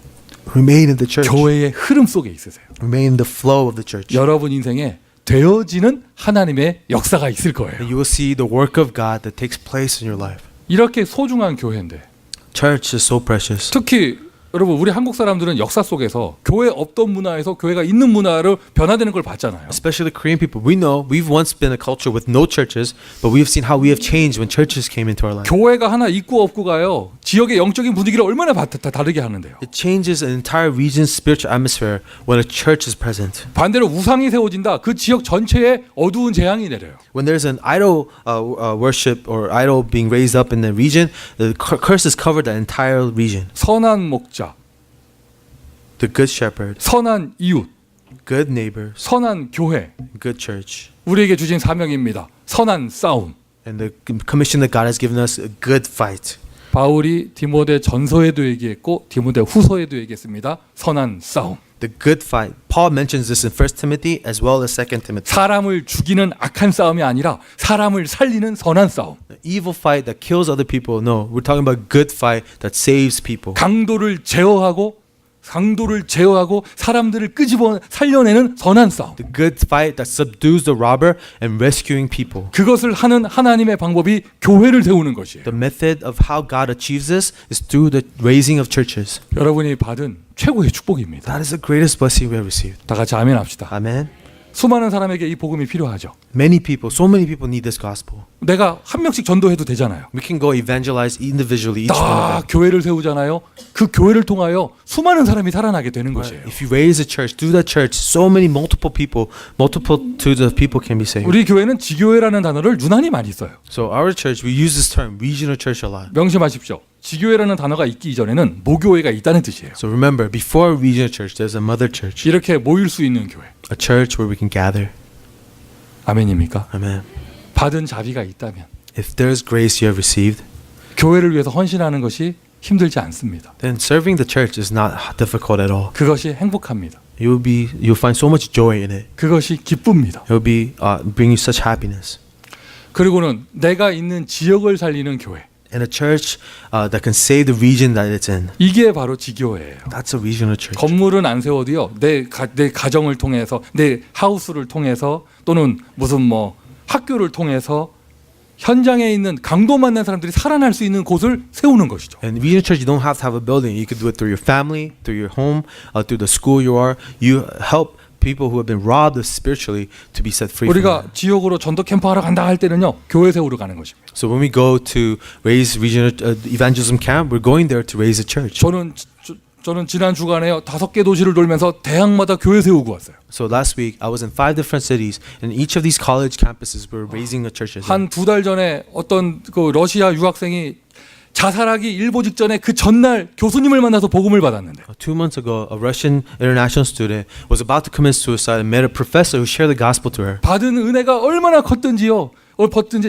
S2: Remain in the church.
S1: 교회의 흐름 속에 있으세요.
S2: Remain in the flow of the church.
S1: 여러분 인생에 되어지는 하나님의 역사가 있을
S2: And
S1: 거예요.
S2: you will see the work of God that takes place in your life.
S1: 이렇게 소중한 교회인데
S2: Church is so precious.
S1: 특히 여러분 우리 한국 사람들은 역사 속에서 교회 없던 문화에서 교회가 있는 문화로 변화되는 걸 봤잖아요.
S2: Especially the Korean people. We know we've once been a culture with no churches, but we've seen how we have changed when churches came into our life.
S1: 교회가 하나 있고 없고가요. 지역의 영적인 분위기를 얼마나 다르게 하는데요.
S2: It changes an entire region's spiritual atmosphere when a church is present.
S1: 반대로 우상이 세워진다. 그 지역 전체에 어두운 재앙이 내려요.
S2: When there's an idol worship or idol being raised up in the region, the curses cover that entire region.
S1: 선한 목자,
S2: The good shepherd,
S1: 선한 이웃,
S2: good neighbors,
S1: 선한 교회.
S2: good church,
S1: 우리에게 주신 사명입니다. 선한 싸움.
S2: and the commission that God has given us, a good fight.
S1: 바울이 디모데 전서에도 얘기했고 디모데 후서에도 얘기했습니다. 선한 싸움.
S2: The good fight. Paul mentions this in 1 Timothy as well as 2 Timothy.
S1: 사람을 죽이는 악한 싸움이 아니라 사람을 살리는 선한 싸움.
S2: The evil fight that kills other people. No, we're talking about good fight that saves people.
S1: 강도를 제어하고 사람들을 끄집어 살려내는 선한 싸움.
S2: The good fight that subdues the robber and rescuing people.
S1: 그것을 하는 하나님의 방법이 교회를 세우는 것이에요.
S2: The method of how God achieves this is through the raising of churches.
S1: 여러분이 받은 최고의 축복입니다.
S2: That is the greatest blessing we have received.
S1: 다 같이 아멘 합시다.
S2: Amen.
S1: 수많은 사람에게 이 복음이 필요하죠.
S2: Many people, so many people need this gospel.
S1: 내가 한 명씩 전도해도 되잖아요.
S2: We can go evangelize individually each one of
S1: 다
S2: them.
S1: 교회를 세우잖아요. 그 교회를 통하여 수많은 사람이 살아나게 되는 것이에요.
S2: If you raise a church, through that church, so many multitudes of people can be saved.
S1: 우리 교회는 지교회라는 단어를 유난히 많이 써요.
S2: So our church, we use this term, regional church a lot.
S1: 명심하십시오. 지교회라는 단어가 있기 이전에는 모교회가 있다는 뜻이에요.
S2: So remember, before regional church, there's a mother church,
S1: 이렇게 모일 수 있는 교회.
S2: a church where we can gather.
S1: 아멘입니까?
S2: Amen.
S1: 받은 자비가 있다면
S2: If there's grace you have received,
S1: 교회를 위해서 헌신하는 것이 힘들지 않습니다.
S2: then serving the church is not difficult at all.
S1: 그것이 행복합니다.
S2: You'll find so much joy in it.
S1: 그것이 기쁩니다.
S2: It'll be bring you such happiness.
S1: 그리고는 내가 있는 지역을 살리는 교회.
S2: And a church that can save the region that it's in.
S1: 이게 바로 지교회예요.
S2: That's a regional church.
S1: 건물은 안 세워도요. 내 가정을 통해서 내 하우스를 통해서 또는 무슨 뭐 학교를 통해서 현장에 있는 강도 만난 사람들이 살아날 수 있는 곳을 세우는 것이죠.
S2: And being a church, you don't have to have a building. You could do it through your family, through your home, through the school you are. You help people who have been robbed spiritually to be set free. From
S1: 우리가
S2: that.
S1: 지역으로 전도 캠프 하러 간다 할 때는요, 교회 세우러 가는 것입니다.
S2: So when we go to raise regional evangelism camp, we're going there to raise a church.
S1: 저는 지난 주간에요 5개 도시를 돌면서 대학마다 교회 세우고 왔어요.
S2: So last week I was in 5 different cities, and each of these college campuses were raising a church.
S1: 한 2달 전에 어떤 그 러시아 유학생이 자살하기 일보 직전에 그 전날 교수님을 만나서 복음을 받았는데
S2: 2 months ago, a Russian international student was about to commit suicide and met a professor who shared the gospel to her.
S1: 받은 은혜가 얼마나 컸든지요.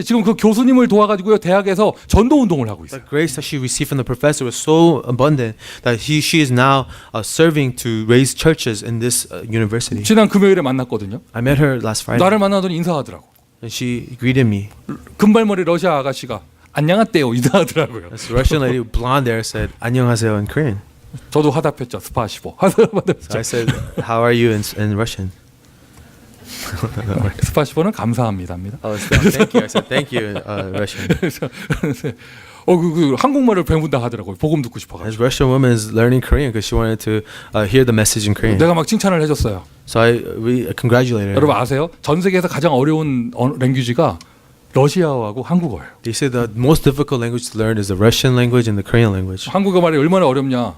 S1: 지금 그 교수님을 도와가지고요 대학에서 전도 운동을 하고 있어요.
S2: The grace that she received from the professor was so abundant that she is now serving to raise churches in this university.
S1: 지난 금요일에 만났거든요.
S2: I met her last Friday,
S1: 나를 만나더니 인사하더라고.
S2: and she greeted me.
S1: 금발머리 러시아 아가씨가 안녕하세요 인사하더라고요.
S2: This Russian lady, blonde hair, said "안녕하세요" in Korean.
S1: 저도 화답했죠. 스파시보.
S2: So I said, "How are you in Russian?"
S1: 스파시보는 감사합니다입니다.
S2: Oh, thank you. I said thank you in Russian.
S1: 그래서 그 한국말을 배운다 하더라고요. 복음 듣고
S2: This
S1: 싶어가지고.
S2: Russian woman is learning Korean because she wanted to hear the message in Korean.
S1: 내가 막 칭찬을 해줬어요.
S2: So we congratulated her.
S1: 여러분 아세요? 전 세계에서 가장 어려운 랭귀지가 러시아어하고 한국어예요.
S2: They say the most difficult language to learn is the Russian language and the Korean language.
S1: 한국어 말이 얼마나 어렵냐?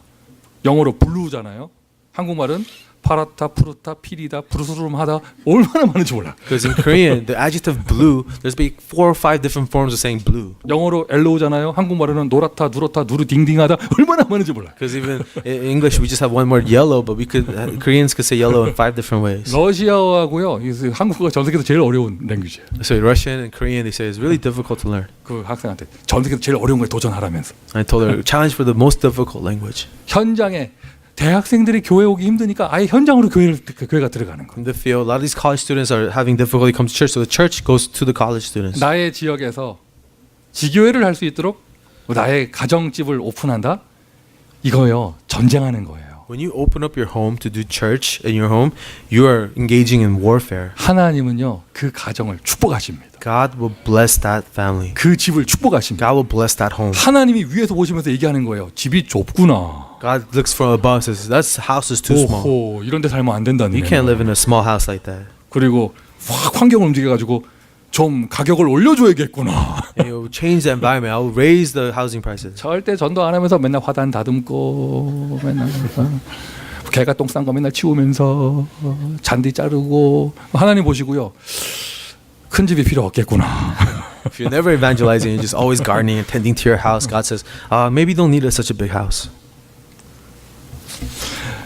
S1: 영어로 블루잖아요. 한국말은 파랗다, 푸르다, 피리다, 부르스름하다 얼마나 많은지 몰라.
S2: Because in Korean, the adjective blue, there's like 4 or 5 different forms of saying blue.
S1: 영어로 옐로우잖아요. 한국말로는 노랗다, 누렇다, 누르딩딩하다 얼마나 많은지 몰라.
S2: Because even in English, we just have one word yellow, but we could Koreans could say yellow in 5 different ways.
S1: 러시아어하고요. 한국어가 전 세계에서 제일 어려운 랭귀지예요.
S2: So Russian and Korean, they say it's really difficult to learn.
S1: 그 학생한테 전 세계에서 제일 어려운 거에 도전하라면서.
S2: I told her challenge for the most difficult language.
S1: 현장에 대학생들이 교회 오기 힘드니까 아예 현장으로 교회가 들어가는 거.
S2: In the field, a lot of these college students are having difficulty come to church, so the church goes to the college students.
S1: 나의 지역에서 지교회를 할 수 있도록 나의 가정집을 오픈한다. 이거요 전쟁하는 거예요.
S2: When you open up your home to do church in your home, you are engaging in warfare.
S1: 하나님은요 그 가정을 축복하십니다.
S2: God will bless that family.
S1: 그 집을 축복하십니다.
S2: God will bless that home.
S1: 하나님이 위에서 보시면서 얘기하는 거예요. 집이 좁구나.
S2: God looks from above and says, that house is too small.
S1: 오호, 이런 데 살면 안 된다는
S2: You can't live in a small house like that.
S1: 그리고 확 환경을 움직여가지고 좀 가격을 올려줘야겠구나.
S2: You change the environment. I will raise the housing prices.
S1: 절대 전도 안 하면서 맨날 화단 다듬고 맨날 개가 똥 싼 거 맨날 치우면서 잔디 자르고 하나님 보시고요. 큰 집이 필요 없겠구나.
S2: If you're never evangelizing, you're just always gardening and tending to your house, God says, maybe you don't need such a big house.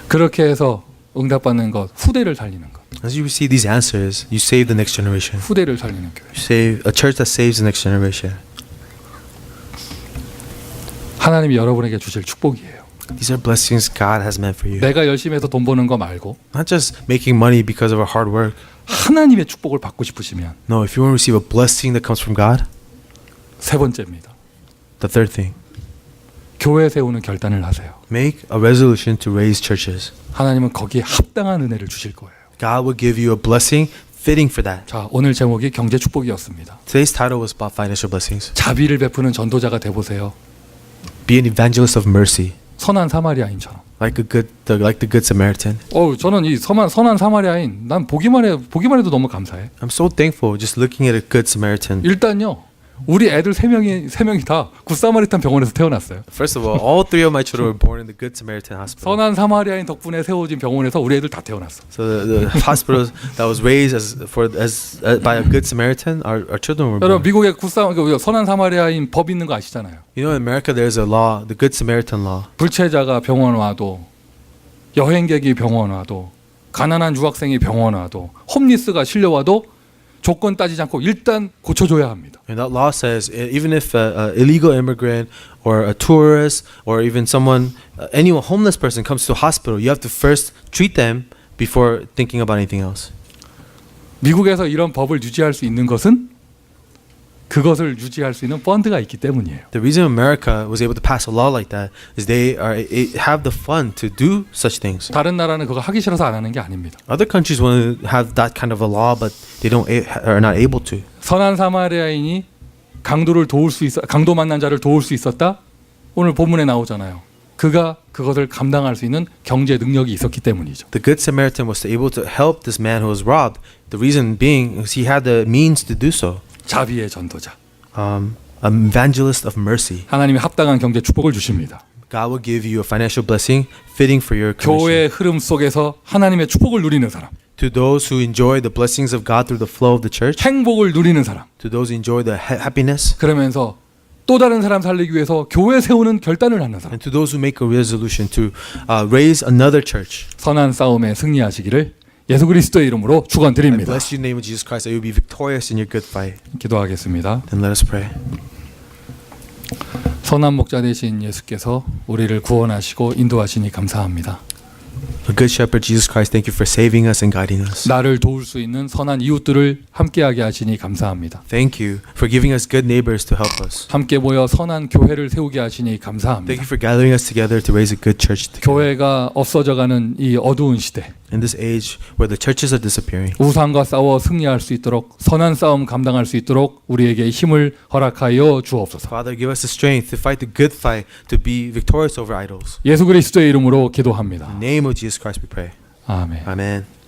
S1: 그렇게 해서 응답받는 것, 후대를 살리는 것.
S2: As you receive these answers, you save the next generation.
S1: 후대를 살리는 교회.
S2: You save a church that saves the next generation.
S1: 하나님이 여러분에게 주실 축복이에요.
S2: These are blessings God has meant for you.
S1: 내가 열심히 해서 돈 버는 거 말고
S2: Not just making money because of our hard work.
S1: 하나님의 축복을 받고 싶으시면
S2: No, if you want to receive a blessing that comes from God,
S1: 세 번째입니다.
S2: the third thing,
S1: 교회 세우는 결단을 하세요.
S2: make a resolution to raise churches.
S1: 하나님은 거기에 합당한 은혜를 주실 거예요.
S2: God will give you a blessing fitting for that.
S1: 자, 오늘 제목이 경제 축복이었습니다.
S2: Today's title was about financial blessings.
S1: 자비를 베푸는 전도자가 돼 보세요.
S2: Be an evangelist of mercy,
S1: 선한 사마리아인처럼.
S2: like the good Samaritan.
S1: 저는 이 선한 사마리아인 난 보기만 해도 너무 감사해.
S2: I'm so thankful just looking at a good Samaritan.
S1: 일단요. 우리 애들 세 명이 다 굿사마리탄 병원에서 태어났어요.
S2: First of all 3 of my children were born in the Good Samaritan Hospital.
S1: 선한 사마리아인 덕분에 세워진 병원에서 우리 애들 다 태어났어.
S2: So the hospital that was raised by a Good Samaritan, our children were
S1: 여러분
S2: born.
S1: 미국에 선한 사마리아인 법 있는 거 아시잖아요.
S2: You know, in America there's a law, the Good Samaritan law.
S1: 불체자가 병원 와도 여행객이 병원 와도 가난한 유학생이 병원 와도 홈리스가 실려와도 조건 따지지 않고 일단 고쳐줘야 합니다.
S2: And that law says even if an illegal immigrant or a tourist or even someone, anyone homeless person comes to a hospital, you have to first treat them before thinking about anything else.
S1: 미국에서 이런 법을 유지할 수 있는 것은 그것을 유지할 수 있는 펀드가 있기 때문이에요.
S2: The reason America was able to pass a law like that is they have the fund to do such things.
S1: 다른 나라는 그거 하기 싫어서 안 하는 게 아닙니다.
S2: Other countries want to have that kind of a law, but they are not able to.
S1: 선한 사마리아인이 강도 만난 자를 도울 수 있었다. 오늘 본문에 나오잖아요. 그가 그것을 감당할 수 있는 경제 능력이 있었기 때문이죠.
S2: The good Samaritan was able to help this man who was robbed. The reason being is he had the means to do so.
S1: 자비의 전도자.
S2: An evangelist of mercy.
S1: 하나님이 합당한 경제 축복을 주십니다.
S2: God will give you a financial blessing fitting for your commission.
S1: 교회의 흐름 속에서 하나님의 축복을 누리는 사람,
S2: To those who enjoy the blessings of God through the flow of the church.
S1: 행복을 누리는 사람,
S2: To those who enjoy the happiness.
S1: 그러면서 또 다른 사람 살리기 위해서 교회 세우는 결단을 하는 사람,
S2: And to those who make a resolution to raise another church.
S1: 선한 싸움에 승리하시기를 예수 그리스도의 이름으로
S2: I
S1: 축원드립니다.
S2: bless you in the name of Jesus Christ that you will be victorious in your good fight.
S1: 기도하겠습니다.
S2: Then let us pray.
S1: 선한 목자 되신 예수께서 우리를 구원하시고 인도하시니 감사합니다.
S2: The good shepherd Jesus Christ, thank you for saving us and guiding us.
S1: 나를 도울 수 있는 선한 이웃들을 함께하게 하시니 감사합니다.
S2: Thank you for giving us good neighbors to help us.
S1: 함께 모여 선한 교회를 세우게 하시니
S2: Thank
S1: 감사합니다.
S2: you for gathering us together to raise a good church together.
S1: 교회가 없어져가는 이 어두운 시대,
S2: In this age where the churches are disappearing,
S1: 우상과 싸워 승리할 수 있도록 선한 싸움 감당할 수 있도록 우리에게 힘을 허락하여 주옵소서.
S2: Father, give us the strength to fight the good fight, to be victorious over idols.
S1: 예수 그리스도의 이름으로 기도합니다.
S2: In the name of Jesus Christ we pray.
S1: 아멘.
S2: Amen.